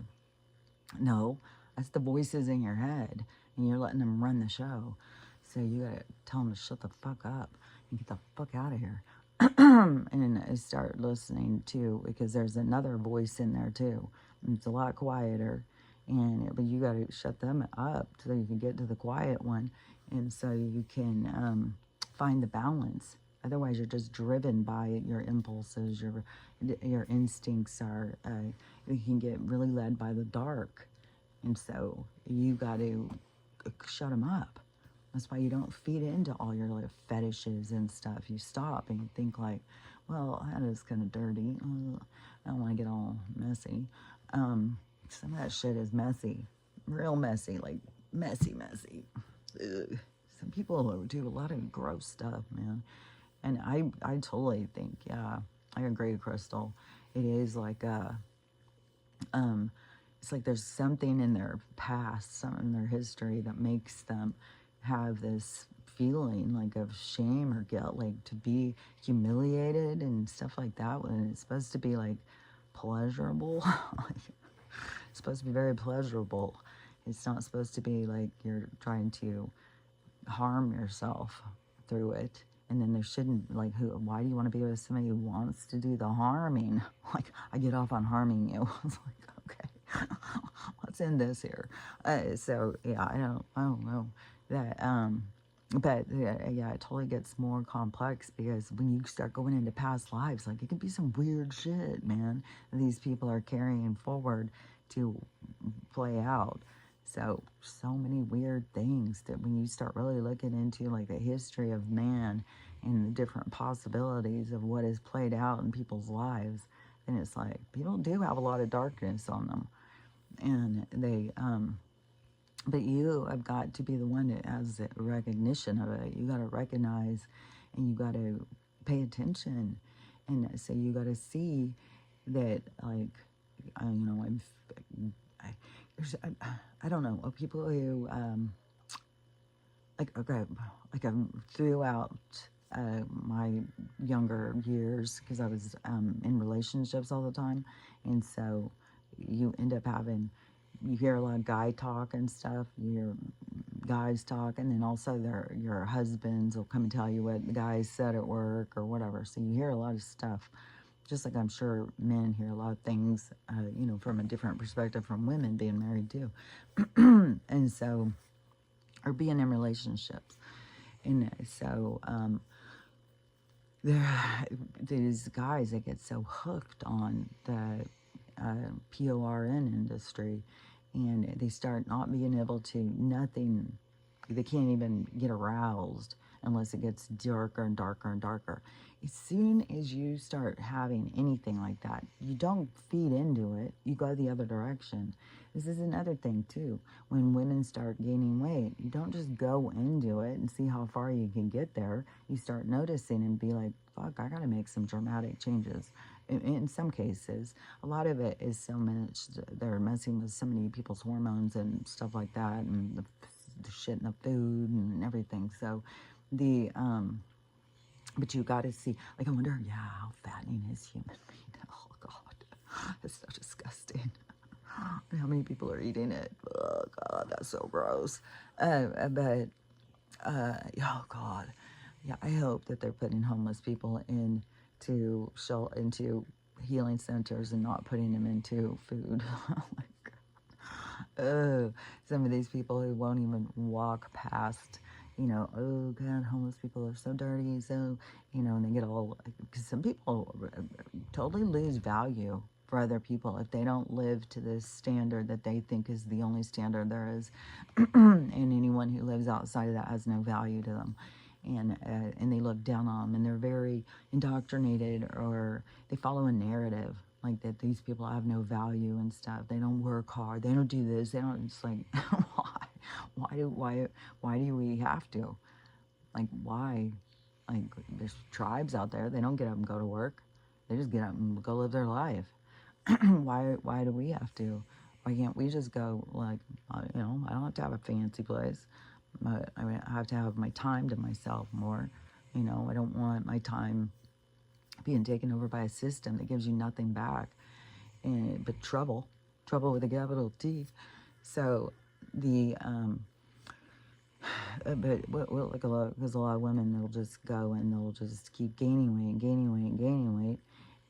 no, that's the voices in your head, and you're letting them run the show. So you gotta tell them to shut the fuck up and get the fuck out of here. And start listening to, because there's another voice in there too. It's a lot quieter, but you got to shut them up so you can get to the quiet one, and so you can find the balance. Otherwise, you're just driven by your impulses. Your instincts are. You can get really led by the dark, and so you got to shut them up. That's why you don't feed into all your little fetishes and stuff. You stop and you think like, well, that is kind of dirty. I don't want to get all messy. Some of that shit is messy. Real messy. Like, messy. Ugh. Some people do a lot of gross stuff, man. And I totally think, yeah, I agree, Crystal. It is like it's like there's something in their past, something in their history that makes them have this feeling like of shame or guilt, like to be humiliated and stuff like that, when it's supposed to be like pleasurable. It's supposed to be very pleasurable. It's not supposed to be like you're trying to harm yourself through it. And then there shouldn't, like, why do you want to be with somebody who wants to do the harming? Like, I get off on harming you. I was like, okay, let's end this here. So yeah, I don't know that, But yeah, it totally gets more complex because when you start going into past lives, like it can be some weird shit, man, that these people are carrying forward to play out. So many weird things that when you start really looking into like the history of man and the different possibilities of what is played out in people's lives, then it's like people do have a lot of darkness on them, and but you have got to be the one that has the recognition of it. You got to recognize, and you got to pay attention, and so you got to see that, like, I, there's, I don't know, people who, like, okay, like throughout my younger years, because I was in relationships all the time, and so you end up having, you hear a lot of guy talk and stuff. You hear guys talk, and then also your husbands will come and tell you what the guys said at work or whatever. So you hear a lot of stuff, just like I'm sure men hear a lot of things, from a different perspective from women being married too, and so, or being in relationships. And so there these guys that get so hooked on the PORN industry, and they start not being able to, nothing, they can't even get aroused unless it gets darker and darker and darker. As soon as you start having anything like that, you don't feed into it, you go the other direction. This is another thing too. When women start gaining weight, you don't just go into it and see how far you can get there. You start noticing and be like, fuck, I gotta make some dramatic changes. In some cases, a lot of it is so much, they're messing with so many people's hormones and stuff like that, and the shit in the food and everything. So but you got to see, like, I wonder, yeah, how fattening is human meat. Oh God, it's so disgusting. How many people are eating it? Oh God, that's so gross. Oh God, yeah, I hope that they're putting homeless people into healing centers and not putting them into food. Oh my God. Some of these people who won't even walk past, oh God, homeless people are so dirty. So, and they get all, because some people totally lose value for other people if they don't live to this standard that they think is the only standard there is. And anyone who lives outside of that has no value to them. And they look down on them, and they're very indoctrinated, or they follow a narrative like that these people have no value and stuff. They don't work hard. They don't do this. They don't. It's like, why do we have to? Like, why? Like, there's tribes out there. They don't get up and go to work. They just get up and go live their life. Why do we have to? Why can't we just go, like, I don't have to have a fancy place. But I have to have my time to myself more. I don't want my time being taken over by a system that gives you nothing back, but trouble with a capital T. So the but what like because a lot of women, they'll just go and they'll just keep gaining weight and gaining weight and gaining weight,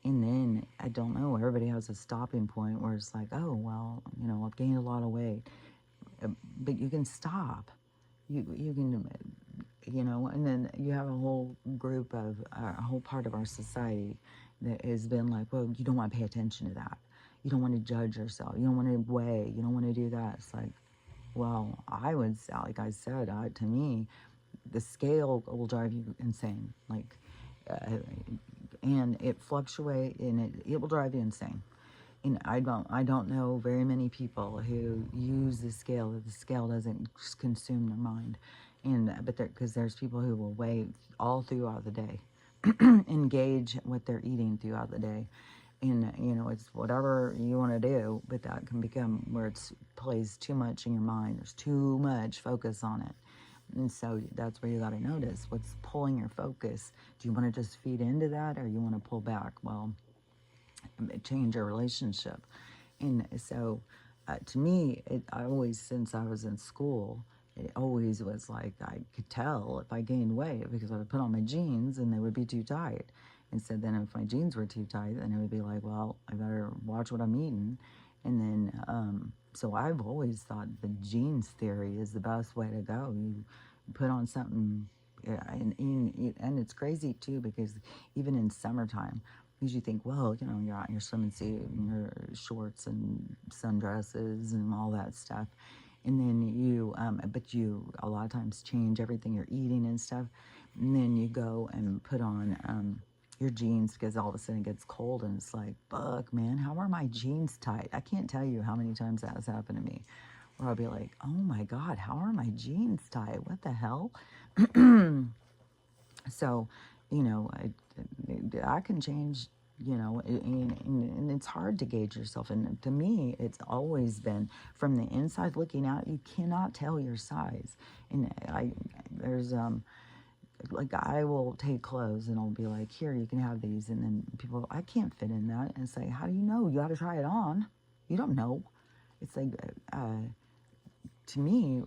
and then I don't know, everybody has a stopping point where it's like, oh well, I've gained a lot of weight, but you can stop, you can, and then you have a whole group of a whole part of our society that has been like, well, you don't want to pay attention to that, you don't want to judge yourself, you don't want to weigh, you don't want to do that. It's like, well, I would say, like I said, to me, the scale will drive you insane. Like, uh, and it fluctuate, and it will drive you insane. And I don't know very many people who use the scale, that the scale doesn't consume their mind. But because there's people who will weigh all throughout the day, engage what they're eating throughout the day. And it's whatever you want to do, but that can become where it plays too much in your mind. There's too much focus on it. And so that's where you got to notice what's pulling your focus. Do you want to just feed into that, or you want to pull back? Well, change your relationship. And so to me, I always, since I was in school, it always was like I could tell if I gained weight because I would put on my jeans and they would be too tight. And so then if my jeans were too tight, then it would be like, well, I better watch what I'm eating. And then, so I've always thought the jeans theory is the best way to go. You put on something, and it's crazy too, because even in summertime, because you think, well, you're out in your swimming suit and your shorts and sundresses and all that stuff, and then but you a lot of times change everything you're eating and stuff, and then you go and put on your jeans, because all of a sudden it gets cold and it's like, fuck, man, how are my jeans tight? I can't tell you how many times that has happened to me, where I'll be like, oh my God, how are my jeans tight? What the hell? So, I can change, and it's hard to gauge yourself. And to me, it's always been from the inside looking out, you cannot tell your size. And like, I will take clothes and I'll be like, here, you can have these. And then people, I can't fit in that. And say, how do you know? You got to try it on. You don't know. It's like, to me,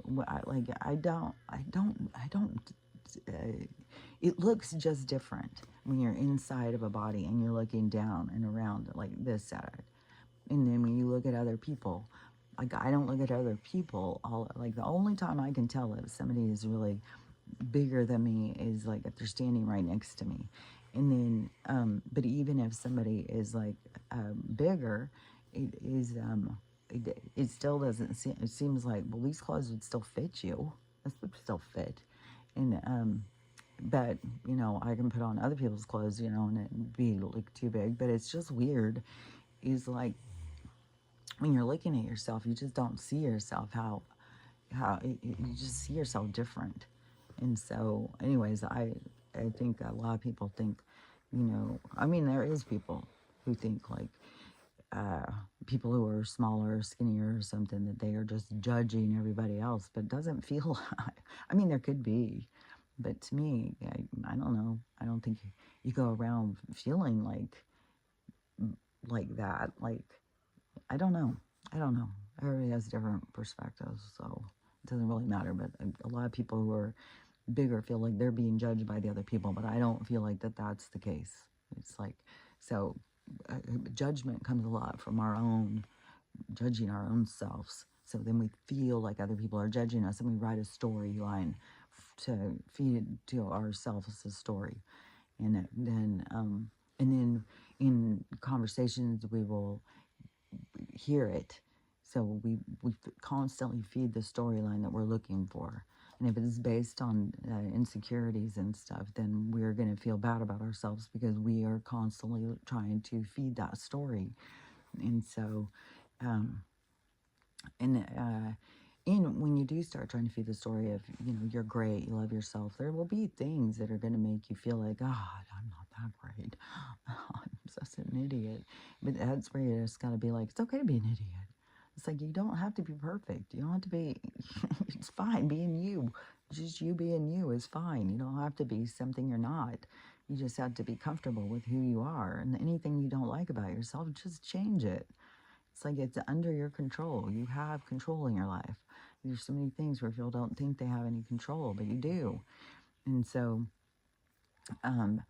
uh, it looks just different when you're inside of a body and you're looking down and around like this side. And then when you look at other people, like, I don't look at other people, like, the only time I can tell if somebody is really bigger than me is like if they're standing right next to me. And then, but even if somebody is like bigger, it is, it still doesn't seem, it seems like, well, these clothes would still fit you. This would still fit. And, but, I can put on other people's clothes, and it be like too big, but it's just weird. Is like, when you're looking at yourself, you just don't see yourself you just see yourself different. And so, anyways, I think a lot of people think, I mean, there is people who think like, uh, people who are smaller, skinnier, or something, that they are just judging everybody else, but it doesn't feel. I mean, there could be, but to me, I don't know. I don't think you go around feeling like that. Like, I don't know. I don't know. Everybody has different perspectives, so it doesn't really matter. But a lot of people who are bigger feel like they're being judged by the other people, but I don't feel like that's the case. It's like, so judgment comes a lot from our own judging our own selves. So then we feel like other people are judging us, and we write a storyline to feed to ourselves a story. And then in conversations we will hear it. So we constantly feed the storyline that we're looking for. And if it's based on insecurities and stuff, then we're going to feel bad about ourselves, because we are constantly trying to feed that story. And so, um, and when you do start trying to feed the story of, you're great, you love yourself, there will be things that are going to make you feel like, God, I'm not that great. I'm such an idiot. But that's where you just got to be like, it's okay to be an idiot. It's like, you don't have to be perfect. You don't have to be, it's fine being you. Just you being you is fine. You don't have to be something you're not. You just have to be comfortable with who you are. And anything you don't like about yourself, just change it. It's like, it's under your control. You have control in your life. There's so many things where people don't think they have any control, but you do. And so, um,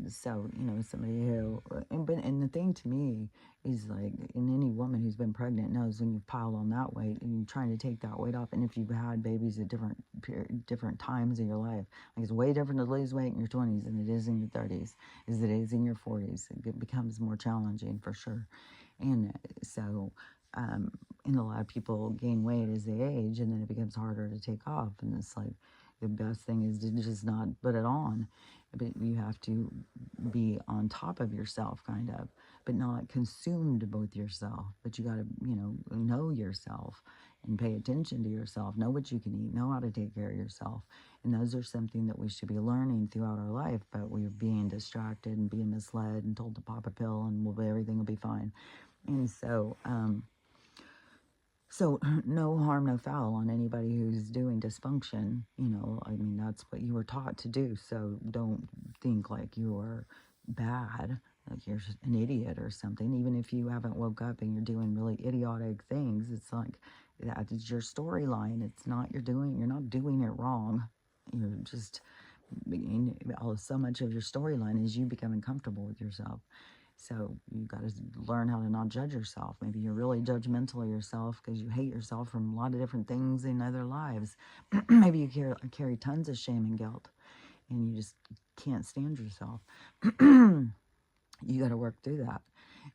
somebody who, and the thing to me is like, in any woman who's been pregnant knows when you've piled on that weight and you're trying to take that weight off, and if you've had babies at different times in your life, like, it's way different to lose weight in your 20s than it is in your 30s, as it is in your 40s. It becomes more challenging for sure. And so, and a lot of people gain weight as they age, and then it becomes harder to take off. And it's like, the best thing is to just not put it on. But you have to be on top of yourself, kind of, but not consumed with yourself. But you got to, know yourself and pay attention to yourself, know what you can eat, know how to take care of yourself. And those are something that we should be learning throughout our life, but we're being distracted and being misled and told to pop a pill and everything will be fine. And so, so no harm, no foul on anybody who's doing dysfunction. I mean, that's what you were taught to do. So don't think like you are bad, like you're just an idiot or something. Even if you haven't woke up and you're doing really idiotic things, it's like, that is your storyline. It's not, you're not doing it wrong. You're just, so much of your storyline is you becoming comfortable with yourself. So you got to learn how to not judge yourself. Maybe you're really judgmental of yourself because you hate yourself from a lot of different things in other lives. Maybe you carry tons of shame and guilt, and you just can't stand yourself. You got to work through that.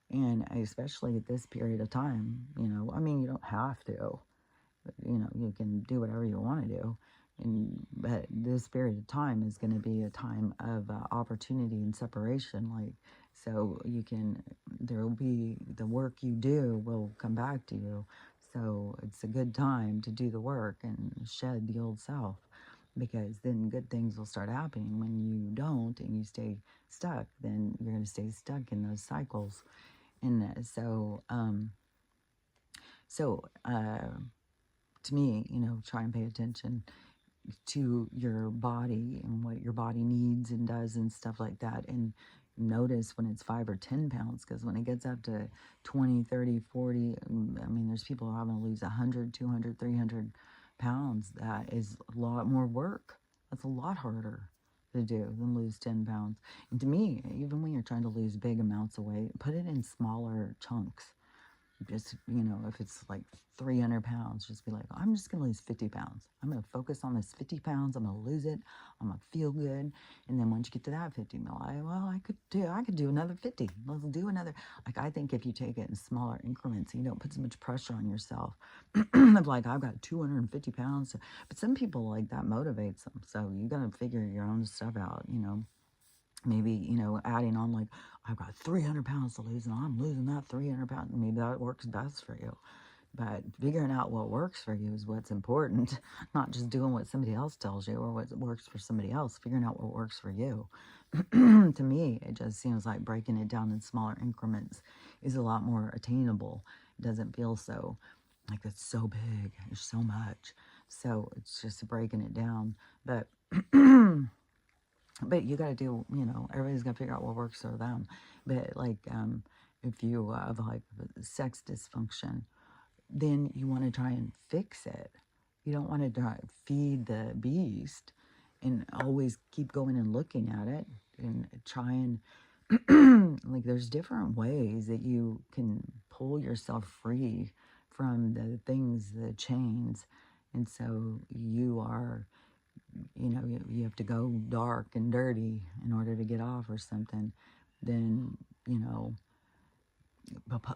And especially at this period of time, I mean, you don't have to, you can do whatever you want to do. But this period of time is going to be a time of opportunity and separation. Like, so there will be, the work you do will come back to you. So it's a good time to do the work and shed the old self, because then good things will start happening. When you don't and you stay stuck, then you're going to stay stuck in those cycles. And to me, try and pay attention to your body and what your body needs and does and stuff like that. And notice when it's 5 or 10 pounds, because when it gets up to 20, 30, 40, I mean, there's people who are having to lose 100, 200, 300 pounds. That is a lot more work. That's a lot harder to do than lose 10 pounds. And to me, even when you're trying to lose big amounts of weight, put it in smaller chunks. Just, if it's like 300 pounds, just be like, I'm just going to lose 50 pounds. I'm going to focus on this 50 pounds. I'm going to lose it. I'm going to feel good. And then once you get to that 50, I could do another 50. Let's do another. Like, I think if you take it in smaller increments, you don't put so much pressure on yourself. Like, I've got 250 pounds. But some people, like, that motivates them. So you got to figure your own stuff out, Maybe, adding on, like, I've got 300 pounds to lose and I'm losing that 300 pounds. Maybe that works best for you. But figuring out what works for you is what's important, not just doing what somebody else tells you or what works for somebody else. Figuring out what works for you. To me, it just seems like breaking it down in smaller increments is a lot more attainable. It doesn't feel so like it's so big. There's so much. So it's just breaking it down. But but you got to do, everybody's got to figure out what works for them. But like, if you have like sex dysfunction, then you want to try and fix it. You don't want to feed the beast and always keep going and looking at it and try and like, there's different ways that you can pull yourself free from the things, the chains. And so you have to go dark and dirty in order to get off or something. Then,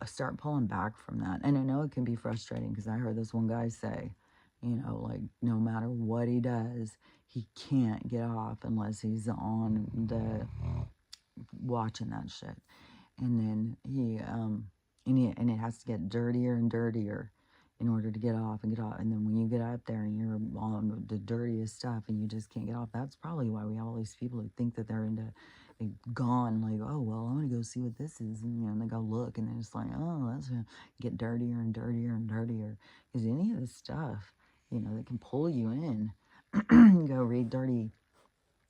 start pulling back from that. And I know it can be frustrating, because I heard this one guy say, like, no matter what he does, he can't get off unless he's on the watching that shit. And then and it has to get dirtier and dirtier in order to get off and get off. And then when you get up there and you're on the dirtiest stuff and you just can't get off, that's probably why we have all these people who think that they're gone, like, oh, well, I'm going to go see what this is. And, they go look, and then it's like, oh, that's going to get dirtier and dirtier and dirtier. Because any of this stuff, that can pull you in, go read dirty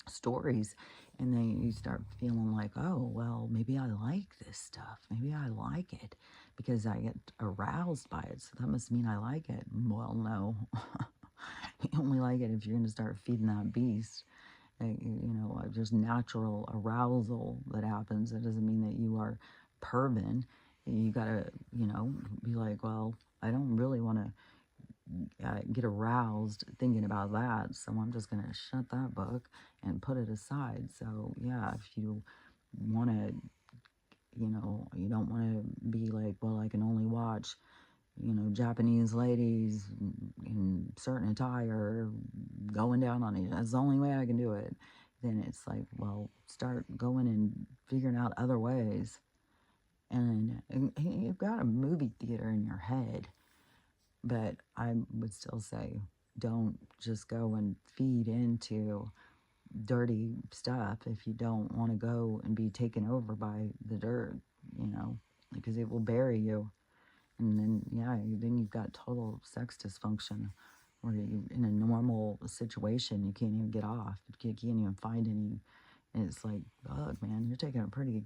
stories, and then you start feeling like, oh, well, maybe I like this stuff. Maybe I like it because I get aroused by it. So that must mean I like it. Well, no. You only like it if you're going to start feeding that beast. Just natural arousal that happens. That doesn't mean that you are pervin. You got to, be like, well, I don't really want to get aroused thinking about that, so I'm just going to shut that book and put it aside. So, yeah, if you want to, you don't want to be like, well, I can only watch, Japanese ladies in certain attire going down on it. That's the only way I can do it. Then it's like, well, start going and figuring out other ways. And you've got a movie theater in your head. But I would still say, don't just go and feed into dirty stuff if you don't want to go and be taken over by the dirt, because it will bury you. And then, then you've got total sex dysfunction, where you, in a normal situation, you can't even get off. You can't even find any. And it's like, ugh, man, you're taking a pretty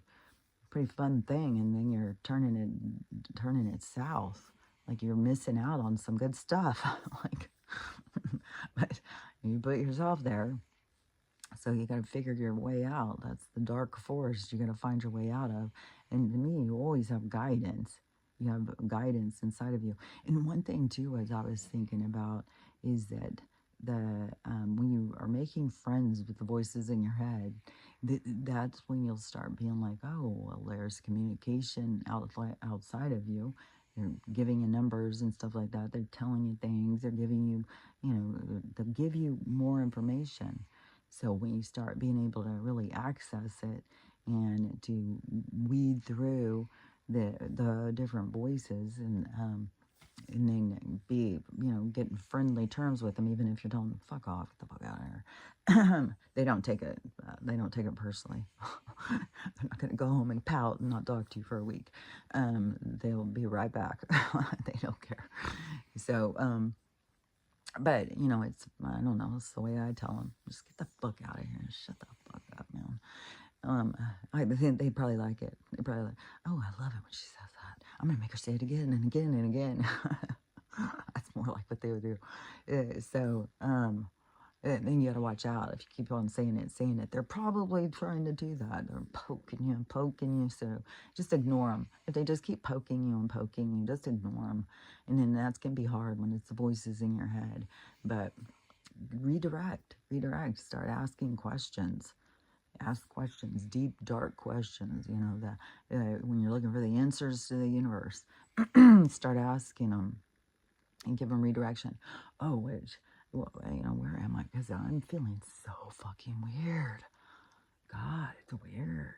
fun thing, and then you're turning it south. Like, you're missing out on some good stuff. Like, but you put yourself there. So you got to figure your way out. That's the dark forest you got to find your way out of. And to me, you always have guidance. You have guidance inside of you. And one thing too, as I was thinking about, is that when you are making friends with the voices in your head, that's when you'll start being like, oh, well, there's communication outside of you. They're giving you numbers and stuff like that. They're telling you things. They're giving you, they'll give you more information. So when you start being able to really access it and to weed through the different voices and then be, get in friendly terms with them, even if you're telling them, fuck off, get the fuck out of here. They don't take it personally. They're not going to go home and pout and not talk to you for a week. They'll be right back. They don't care. So, but, I don't know, it's the way I tell them, just get the fuck out of here. Shut the fuck up, man. I think they probably like it. They probably like, oh, I love it when she says that. I'm going to make her say it again and again and again. That's more like what they would do. And then you got to watch out. If you keep on saying it, they're probably trying to do that. They're poking you. So just ignore them. If they just keep poking you and poking you, just ignore them. And then that's going to be hard when it's the voices in your head. But redirect. Start asking questions. Ask questions, deep, dark questions, when you're looking for the answers to the universe. Start asking them and give them redirection. Oh, where am I? Because I'm feeling so fucking weird. God, it's weird.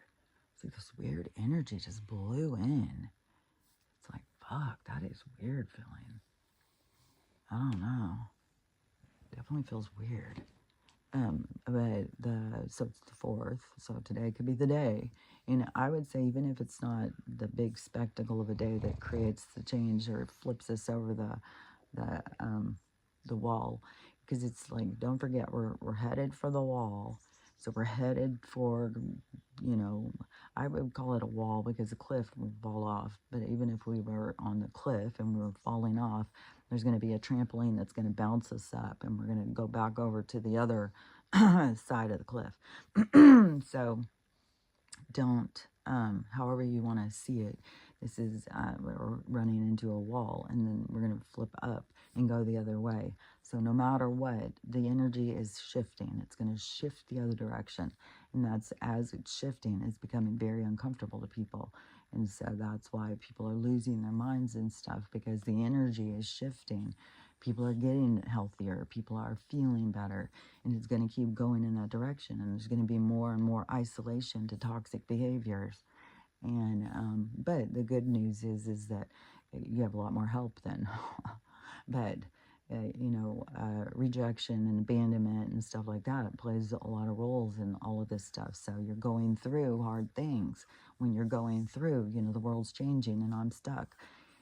It's like this weird energy just blew in. It's like, fuck, that is weird feeling. I don't know. Definitely feels weird. So it's the 4th, so today could be the day. And I would say, even if it's not the big spectacle of a day that creates the change or flips us over the wall, because it's like, don't forget, we're headed for the wall. So we're headed for, I would call it a wall because a cliff would fall off. But even if we were on the cliff and we were falling off, there's going to be a trampoline that's going to bounce us up, and we're going to go back over to the other side of the cliff. So don't, however you want to see it, this is, we're running into a wall, and then we're going to flip up and go the other way. So no matter what, the energy is shifting. It's going to shift the other direction. And that's, as it's shifting, it's becoming very uncomfortable to people. And so that's why people are losing their minds and stuff, because the energy is shifting. People are getting healthier. People are feeling better. And it's going to keep going in that direction. And there's going to be more and more isolation to toxic behaviors. And but the good news is that you have a lot more help then. But rejection and abandonment and stuff like that plays a lot of roles in all of this stuff. So you're going through hard things. When you're going through, the world's changing and I'm stuck.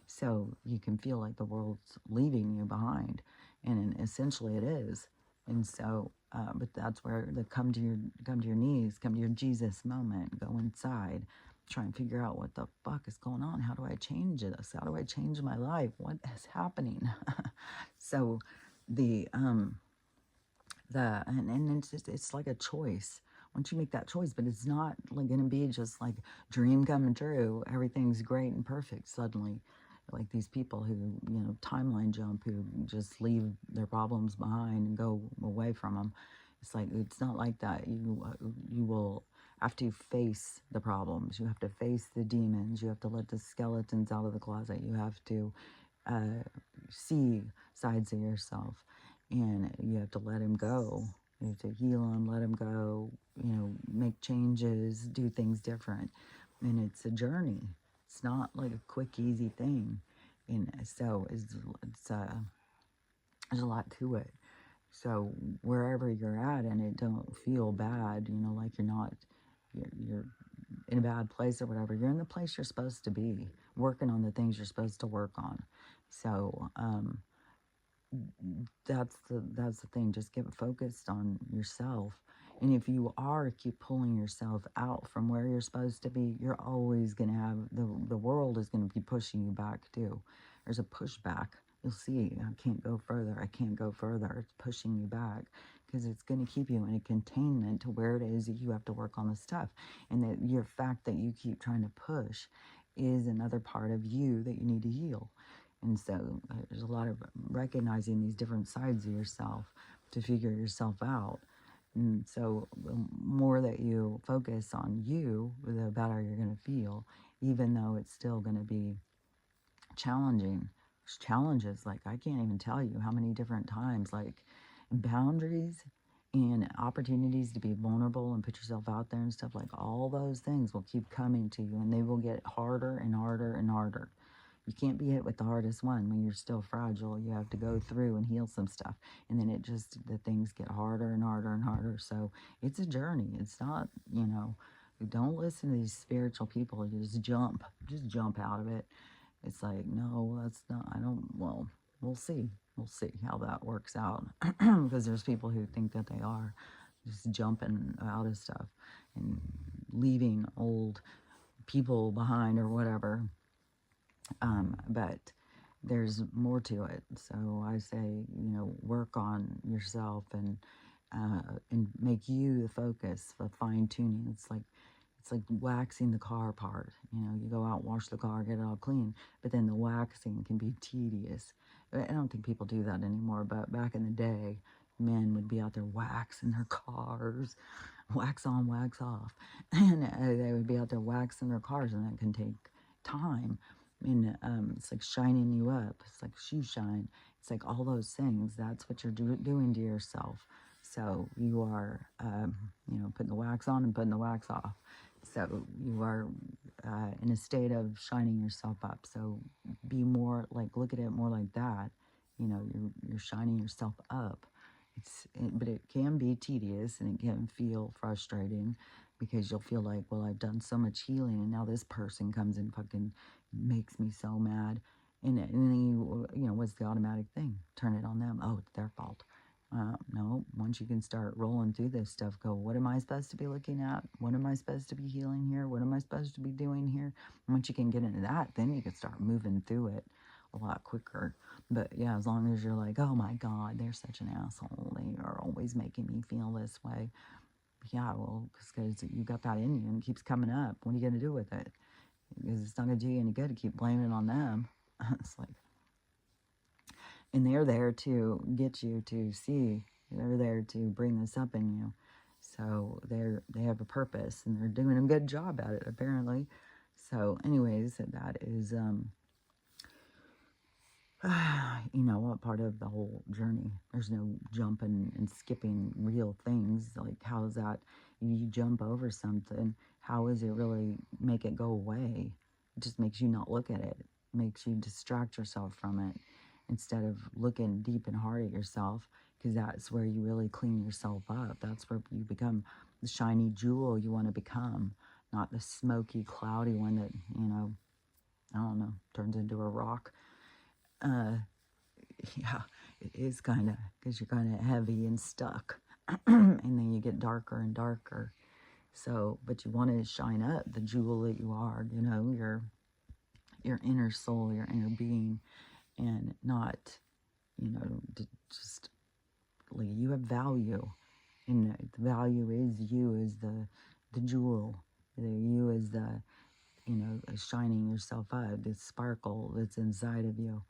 So you can feel like the world's leaving you behind, and essentially it is. And so, but that's where come to your knees, come to your Jesus moment, go inside, try and figure out what the fuck is going on. How do I change this? How do I change my life? What is happening? So and it's like a choice. Once you make that choice, but it's not like going to be just like dream coming true. Everything's great and perfect suddenly. Like these people who, timeline jump, who just leave their problems behind and go away from them. It's like, it's not like that. You will have to face the problems. You have to face the demons. You have to let the skeletons out of the closet. You have to see sides of yourself, and you have to let them go. You have to heal them, let them go, make changes, do things different. And it's a journey. It's not like a quick, easy thing. And so there's a lot to it. So wherever you're at, and it don't feel bad, like you're in a bad place or whatever, you're in the place you're supposed to be, working on the things you're supposed to work on. So that's the thing. Just get focused on yourself. And if you keep pulling yourself out from where you're supposed to be, you're always going to have, the world is going to be pushing you back too. There's a pushback. You'll see, I can't go further. It's pushing you back. because it's going to keep you in a containment to where it is that you have to work on the stuff. And that your fact that you keep trying to push is another part of you that you need to heal. And so there's a lot of recognizing these different sides of yourself to figure yourself out. And so the more that you focus on you, the better you're going to feel, even though it's still going to be challenging. There's challenges, like I can't even tell you how many different times, like boundaries and opportunities to be vulnerable and put yourself out there and stuff, like all those things will keep coming to you, and they will get harder and harder and harder. You can't be hit with the hardest one when you're still fragile. You have to go through and heal some stuff. And then the things get harder and harder and harder. So it's a journey. It's not, don't listen to these spiritual people. You just jump out of it. It's like, no, that's not, well, we'll see. We'll see how that works out. Because there's people who think that they are just jumping out of stuff and leaving old people behind or whatever. But there's more to it. So I say, work on yourself and make you the focus of fine tuning. It's like waxing the car apart. You go out, wash the car, get it all clean, but then the waxing can be tedious. I don't think people do that anymore, but back in the day, men would be out there waxing their cars, wax on, wax off, and they would be out there waxing their cars, and that can take time. And it's like shining you up. It's like shoe shine. It's like all those things. That's what you're doing to yourself. So you are, putting the wax on and putting the wax off. So you are in a state of shining yourself up. So be more like, look at it more like that. You're shining yourself up. But it can be tedious and it can feel frustrating because you'll feel like, well, I've done so much healing and now this person comes and fucking makes me so mad. And then what's the automatic thing? Turn it on them. Oh, it's their fault. No, once you can start rolling through this stuff, go, what am I supposed to be looking at? What am I supposed to be healing here? What am I supposed to be doing here? Once you can get into that, then you can start moving through it a lot quicker. But yeah, as long as you're like, oh my God, they're such an asshole. They are always making me feel this way. Yeah, well, because you got that in you and it keeps coming up. What are you going to do with it? Because it's not going to do you any good to keep blaming it on them. It's like, and they're there to get you to see. They're there to bring this up in you. So they have a purpose, and they're doing a good job at it, apparently. So anyways, that is, a part of the whole journey. There's no jumping and skipping real things. Like, how is that? You jump over something, how is it really make it go away? It just makes you not look at it. It makes you distract yourself from it instead of looking deep and hard at yourself, because that's where you really clean yourself up. That's where you become the shiny jewel you want to become, not the smoky, cloudy one that, I don't know, turns into a rock. Yeah, it is kind of, because you're kind of heavy and stuck. And then you get darker and darker. So, but you want to shine up the jewel that you are, your inner soul, your inner being, and not, just like, you have value. And the value is you as the jewel. You as the, shining yourself up, this sparkle that's inside of you.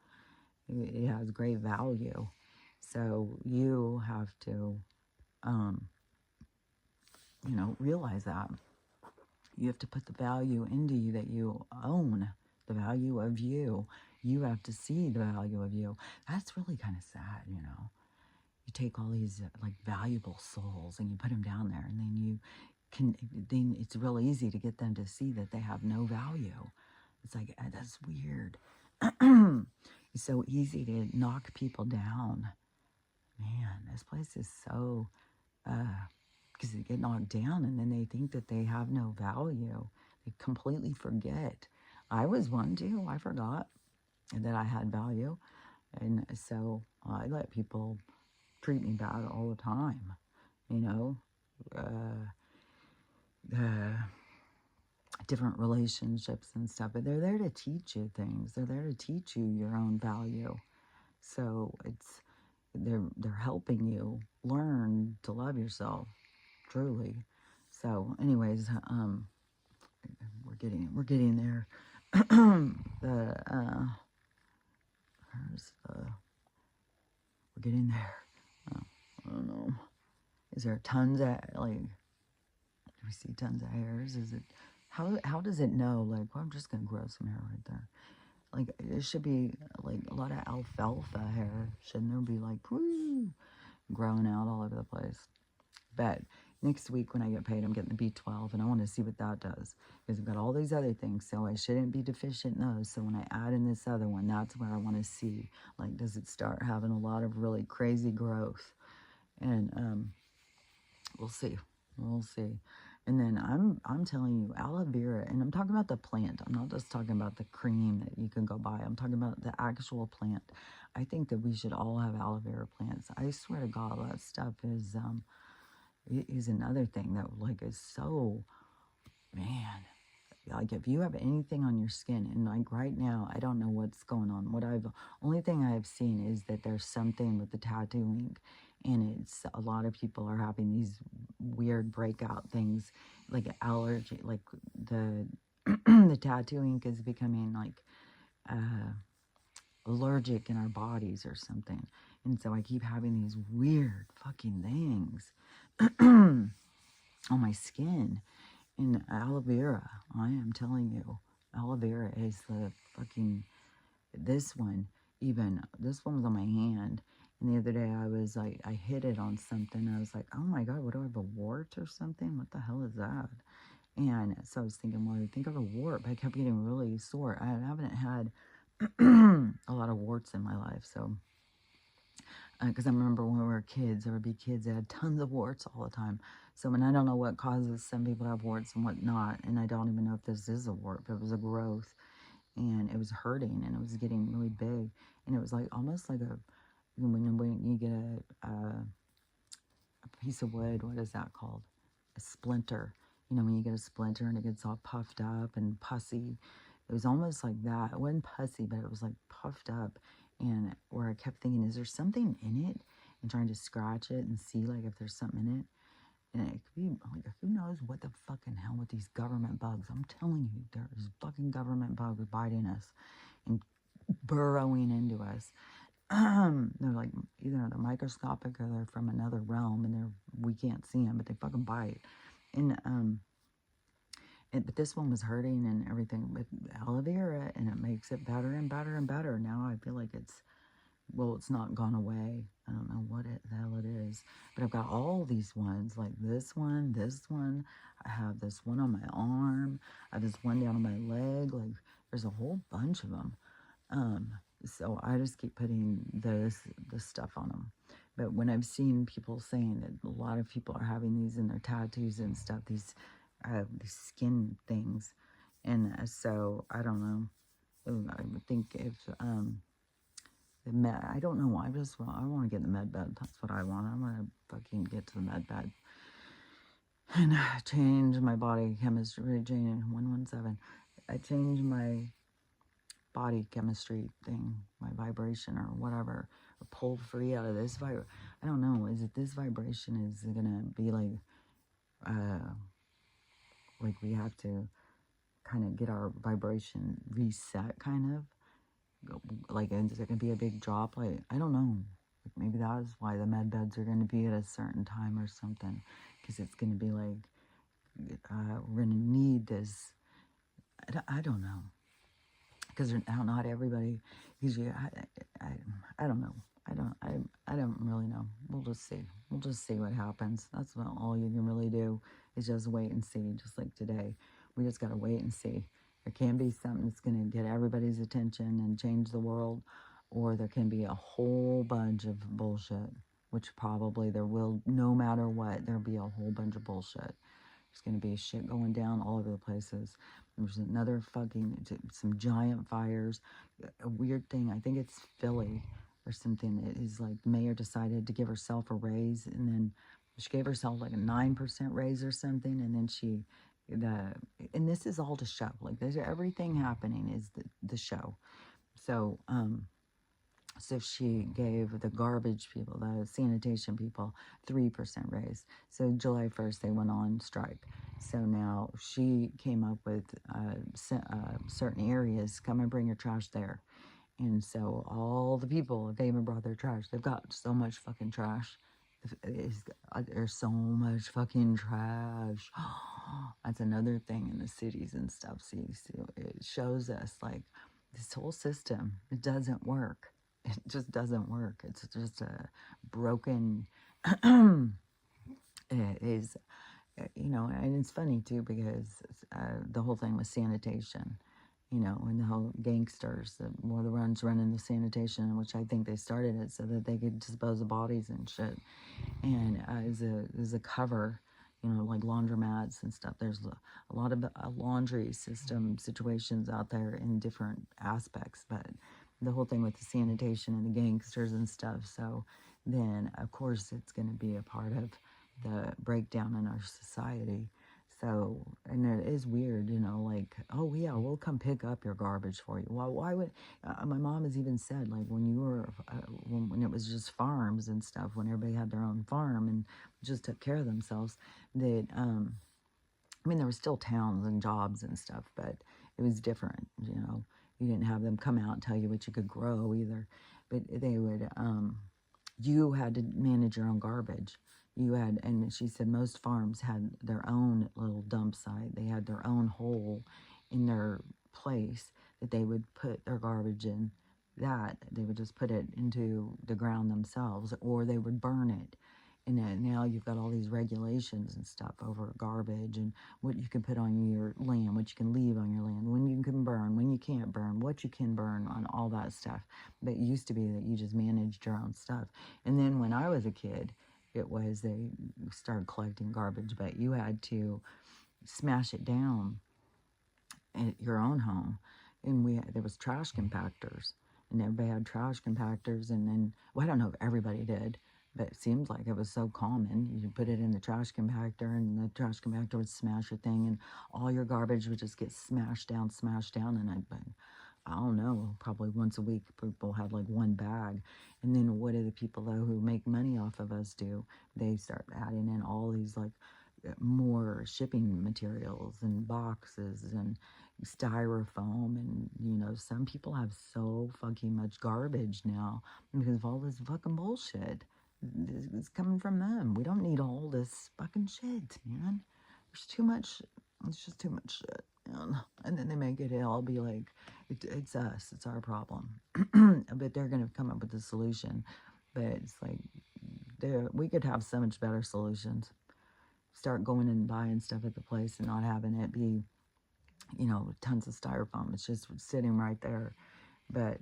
It has great value. So you have to, realize that. You have to put the value into you that you own, the value of you. You have to see the value of you. That's really kind of sad, You take all these like valuable souls and you put them down there, and then it's real easy to get them to see that they have no value. It's like, that's weird. It's so easy to knock people down. Man, this place is so, because they get knocked down and then they think that they have no value. They completely forget. I was one too. I forgot that I had value. And so I let people treat me bad all the time, different relationships and stuff. But they're there to teach you things. They're there to teach you your own value. So they're helping you learn to love yourself truly. So, anyways, we're getting there. the where's the we're getting there. I don't know. Is there tons of like? Do we see tons of hairs? Is it how does it know? Like, well, I'm just gonna grow some hair right there. Like, it should be like a lot of alfalfa hair. Shouldn't there be like woo, growing out all over the place? But next week when I get paid, I'm getting the B12, and I want to see what that does because I've got all these other things, so I shouldn't be deficient in those. So when I add in this other one, that's where I want to see, like, does it start having a lot of really crazy growth? And we'll see. We'll see. And then I'm telling you, aloe vera, and I'm talking about the plant. I'm not just talking about the cream that you can go buy. I'm talking about the actual plant. I think that we should all have aloe vera plants. I swear to God, that stuff is another thing that like is so, man, like if you have anything on your skin, and like right now I don't know what's going on. Only thing I've seen is that there's something with the tattooing, and it's a lot of people are having these weird breakout things like allergy, like the the tattoo ink is becoming like allergic in our bodies or something. And so I keep having these weird fucking things on my skin. And aloe vera, I am telling you, aloe vera is the fucking, this one, even, this one was on my hand. And the other day I was like, I hit it on something. I was like, oh my God, what do I have, a wart or something? What the hell is that? And so I was thinking, well, I think I have a wart, but I kept getting really sore. I haven't had a lot of warts in my life, so because I remember when we were kids, there would be kids that had tons of warts all the time. So, and I don't know what causes some people to have warts and what not, and I don't even know if this is a wart, but it was a growth, and it was hurting, and it was getting really big, and it was like almost like when you get a piece of wood, what is that called? A splinter. You know, when you get a splinter and it gets all puffed up and pussy. It was almost like that. It wasn't pussy, but it was like puffed up. And where I kept thinking, is there something in it? And trying to scratch it and see like if there's something in it. And it could be like, who knows what the fucking hell with these government bugs. I'm telling you, there's fucking government bugs biting us and burrowing into us. They're like, either they're microscopic or they're from another realm, and we can't see them, but they fucking bite. And but this one was hurting and everything with aloe vera, and it makes it better and better and better. Now I feel like it's not gone away. I don't know what the hell it is, but I've got all these ones, like this one. I have this one on my arm. I have this one down on my leg. Like, there's a whole bunch of them. So I just keep putting this stuff on them. But when I've seen people saying that a lot of people are having these in their tattoos and stuff, these skin things, and so I don't know. I would think if I don't know. I want to get in the med bed. That's what I want. I want to fucking get to the med bed and change my body chemistry. Jane 117. I change my body chemistry thing, my vibration or whatever, or pull free out of this I don't know. Is it this vibration? Is it gonna be like we have to kind of get our vibration reset, kind of like, is it gonna be a big drop? Like, I don't know. Like, maybe that's why the med beds are gonna be at a certain time or something, because it's gonna be like we're gonna need this. I don't know. Because not everybody, because I don't know. I don't really know. We'll just see. We'll just see what happens. That's what all you can really do is just wait and see. Just like today, we just got to wait and see. There can be something that's going to get everybody's attention and change the world, or there can be a whole bunch of bullshit, which probably there will, no matter what, there'll be a whole bunch of bullshit. There's going to be shit going down all over the places. There's another some giant fires. A weird thing, I think it's Philly or something. It is like the mayor decided to give herself a raise, and then she gave herself like a 9% raise or something, and then and this is all to show. Like, there's everything happening is the show. So, So she gave the garbage people, the sanitation people, 3% raise. So July 1st, they went on strike. So now she came up with certain areas, come and bring your trash there. And so all the people, they even brought their trash. They've got so much fucking trash. There's so much fucking trash. That's another thing in the cities and stuff. See, it shows us like this whole system, it doesn't work. It just doesn't work. It's just a broken, it is, and it's funny too because the whole thing was sanitation, and the whole gangsters, were the ones running the sanitation, which I think they started it so that they could dispose of bodies and shit. And as a cover, like laundromats and stuff. There's a lot of laundry system situations out there in different aspects, but the whole thing with the sanitation and the gangsters and stuff. So then, of course, it's going to be a part of the breakdown in our society. So, and it is weird, like, oh yeah, we'll come pick up your garbage for you. Why would, my mom has even said, like, when you were, when it was just farms and stuff, when everybody had their own farm and just took care of themselves, that, I mean, there were still towns and jobs and stuff, but it was different, You didn't have them come out and tell you what you could grow either. But they would, you had to manage your own garbage. You had, and she said most farms had their own little dump site. They had their own hole in their place that they would put their garbage in. That they would just put it into the ground themselves, or they would burn it. And then now you've got all these regulations and stuff over garbage and what you can put on your land, what you can leave on your land, when you can burn, when you can't burn, what you can burn, on all that stuff. But it used to be that you just managed your own stuff. And then when I was a kid, it was they started collecting garbage, but you had to smash it down at your own home. And there was trash compactors, and everybody had trash compactors. And then, well, I don't know if everybody did, but it seemed like it was so common. You put it in the trash compactor, and the trash compactor would smash your thing, and all your garbage would just get smashed down. And I don't know, probably once a week people had like one bag. And then what do the people though who make money off of us do? They start adding in all these like more shipping materials and boxes and styrofoam. And some people have so fucking much garbage now because of all this fucking bullshit. It's coming from them. We don't need all this fucking shit, man. There's too much. It's just too much shit, man. And then they make it all be like, it's us. It's our problem. But they're gonna come up with a solution. But it's like, we could have so much better solutions. Start going and buying stuff at the place and not having it be, tons of styrofoam. It's just sitting right there. But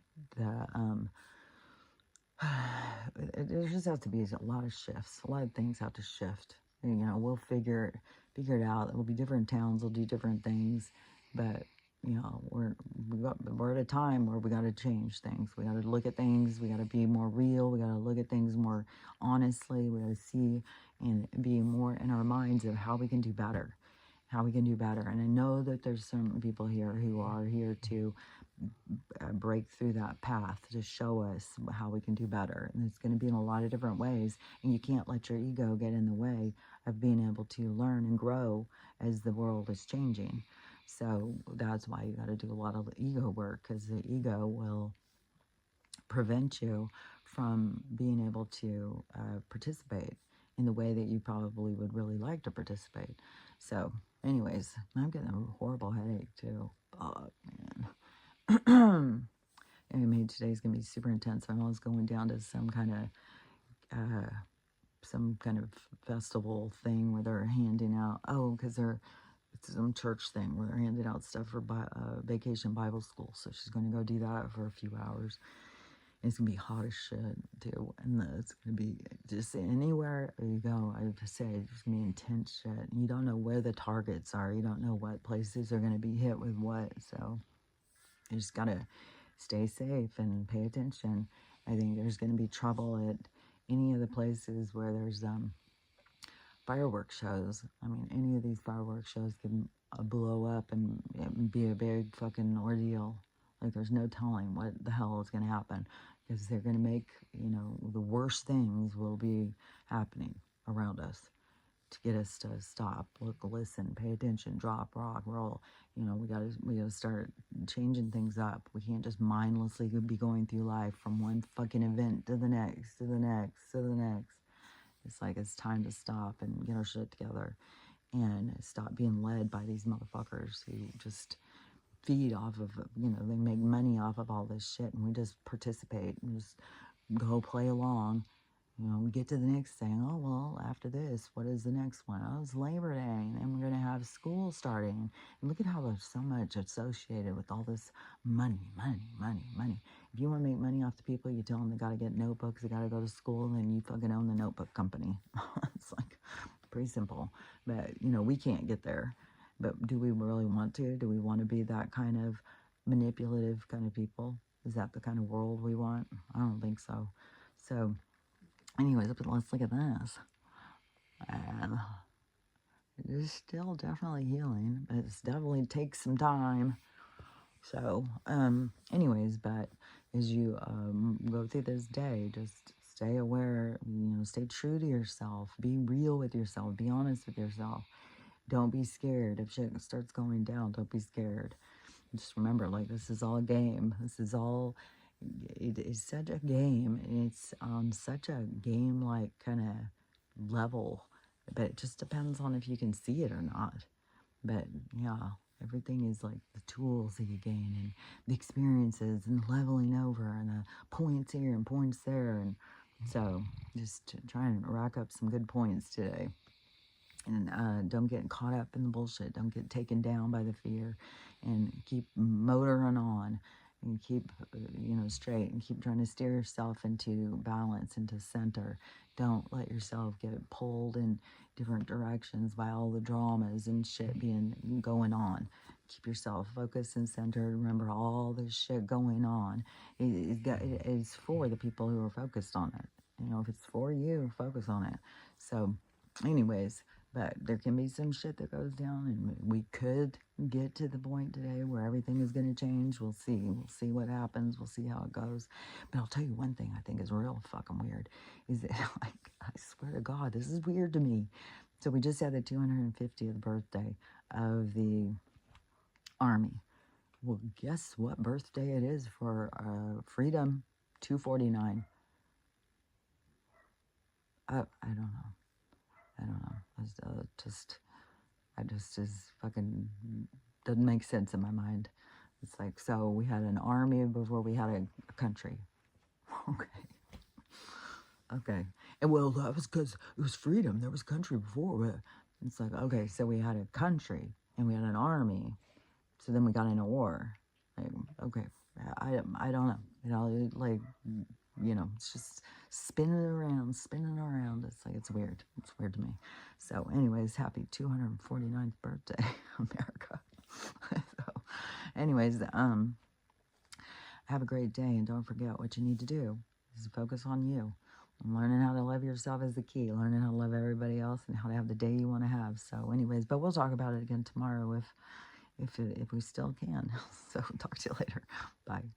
there just has to be a lot of shifts. A lot of things have to shift. We'll figure it out. It'll be different towns. Will do different things, but we're at a time where we got to change things. We got to look at things. We got to be more real. We got to look at things more honestly. We got to see and be more in our minds of how we can do better. How we can do better. And I know that there's some people here who are here to break through that path to show us how we can do better. And it's going to be in a lot of different ways. And you can't let your ego get in the way of being able to learn and grow as the world is changing. So that's why you got to do a lot of ego work, because the ego will prevent you from being able to participate in the way that you probably would really like to participate. So anyways, I'm getting a horrible headache too. Fuck, man. Anyway, today's gonna be super intense. My mom's going down to some kind of festival thing where they're handing out. Because it's some church thing where they're handing out stuff for Vacation Bible School. So she's going to go do that for a few hours. And it's gonna be hot as shit too, and it's gonna be just anywhere you go. I have to say, it's gonna be intense shit. And you don't know where the targets are. You don't know what places are gonna be hit with what. So you just gotta stay safe and pay attention. I think there's going to be trouble at any of the places where there's fireworks shows. I mean, any of these fireworks shows can blow up and be a big fucking ordeal. Like, there's no telling what the hell is going to happen, because they're going to make, you know, the worst things will be happening around us to get us to stop, look, listen, pay attention, drop, rock, roll. You know, we gotta start changing things up. We can't just mindlessly be going through life from one fucking event to the next, to the next, to the next. It's like, it's time to stop and get our shit together and stop being led by these motherfuckers who just feed off of, you know, they make money off of all this shit, and we just participate and just go play along. You know, we get to the next thing. Oh, well, after this, what is the next one? Oh, it's Labor Day, and then we're going to have school starting. And look at how there's so much associated with all this money, money, money, money. If you want to make money off the people, you tell them they got to get notebooks, they got to go to school, and then you fucking own the notebook company. It's like pretty simple. But, you know, we can't get there. But do we really want to? Do we want to be that kind of manipulative kind of people? Is that the kind of world we want? I don't think so. So, anyways, but let's look at this. And it is still definitely healing, but it's definitely takes some time. So, anyways, but as you go through this day, just stay aware, you know, stay true to yourself, be real with yourself, be honest with yourself. Don't be scared. If shit starts going down, don't be scared. Just remember, like, this is all a game. This is all, it is such a game. And it's on such a game-like kind of level. But it just depends on if you can see it or not. But, yeah, everything is like the tools that you gain and the experiences and leveling over and the points here and points there. And so just try and rack up some good points today. And don't get caught up in the bullshit. Don't get taken down by the fear, and keep motoring on, and keep, you know, straight, and keep trying to steer yourself into balance, into center. Don't let yourself get pulled in different directions by all the dramas and shit going on. Keep yourself focused and centered. Remember, all this shit going on is for the people who are focused on it. You know, if it's for you, focus on it. So, anyways, but there can be some shit that goes down, and we could get to the point today where everything is going to change. We'll see. We'll see what happens. We'll see how it goes. But I'll tell you one thing I think is real fucking weird, is that, like, I swear to God, this is weird to me. So we just had the 250th birthday of the Army. Well, guess what birthday it is for Freedom 249? I don't know. I don't know. It's is fucking, doesn't make sense in my mind. It's like, so we had an army before we had a country. Okay. Okay. And well, that was because it was freedom. There was country before. But it's like, okay, so we had a country and we had an army. So then we got in a war. Like, okay. I don't know. You know, like, you know, it's just spinning around. It's like, it's weird. It's weird to me. So, anyways, happy 249th birthday, America. So, anyways, have a great day, and don't forget what you need to do is focus on you. And learning how to love yourself is the key. Learning how to love everybody else and how to have the day you want to have. So, anyways, but we'll talk about it again tomorrow if we still can. So, talk to you later. Bye.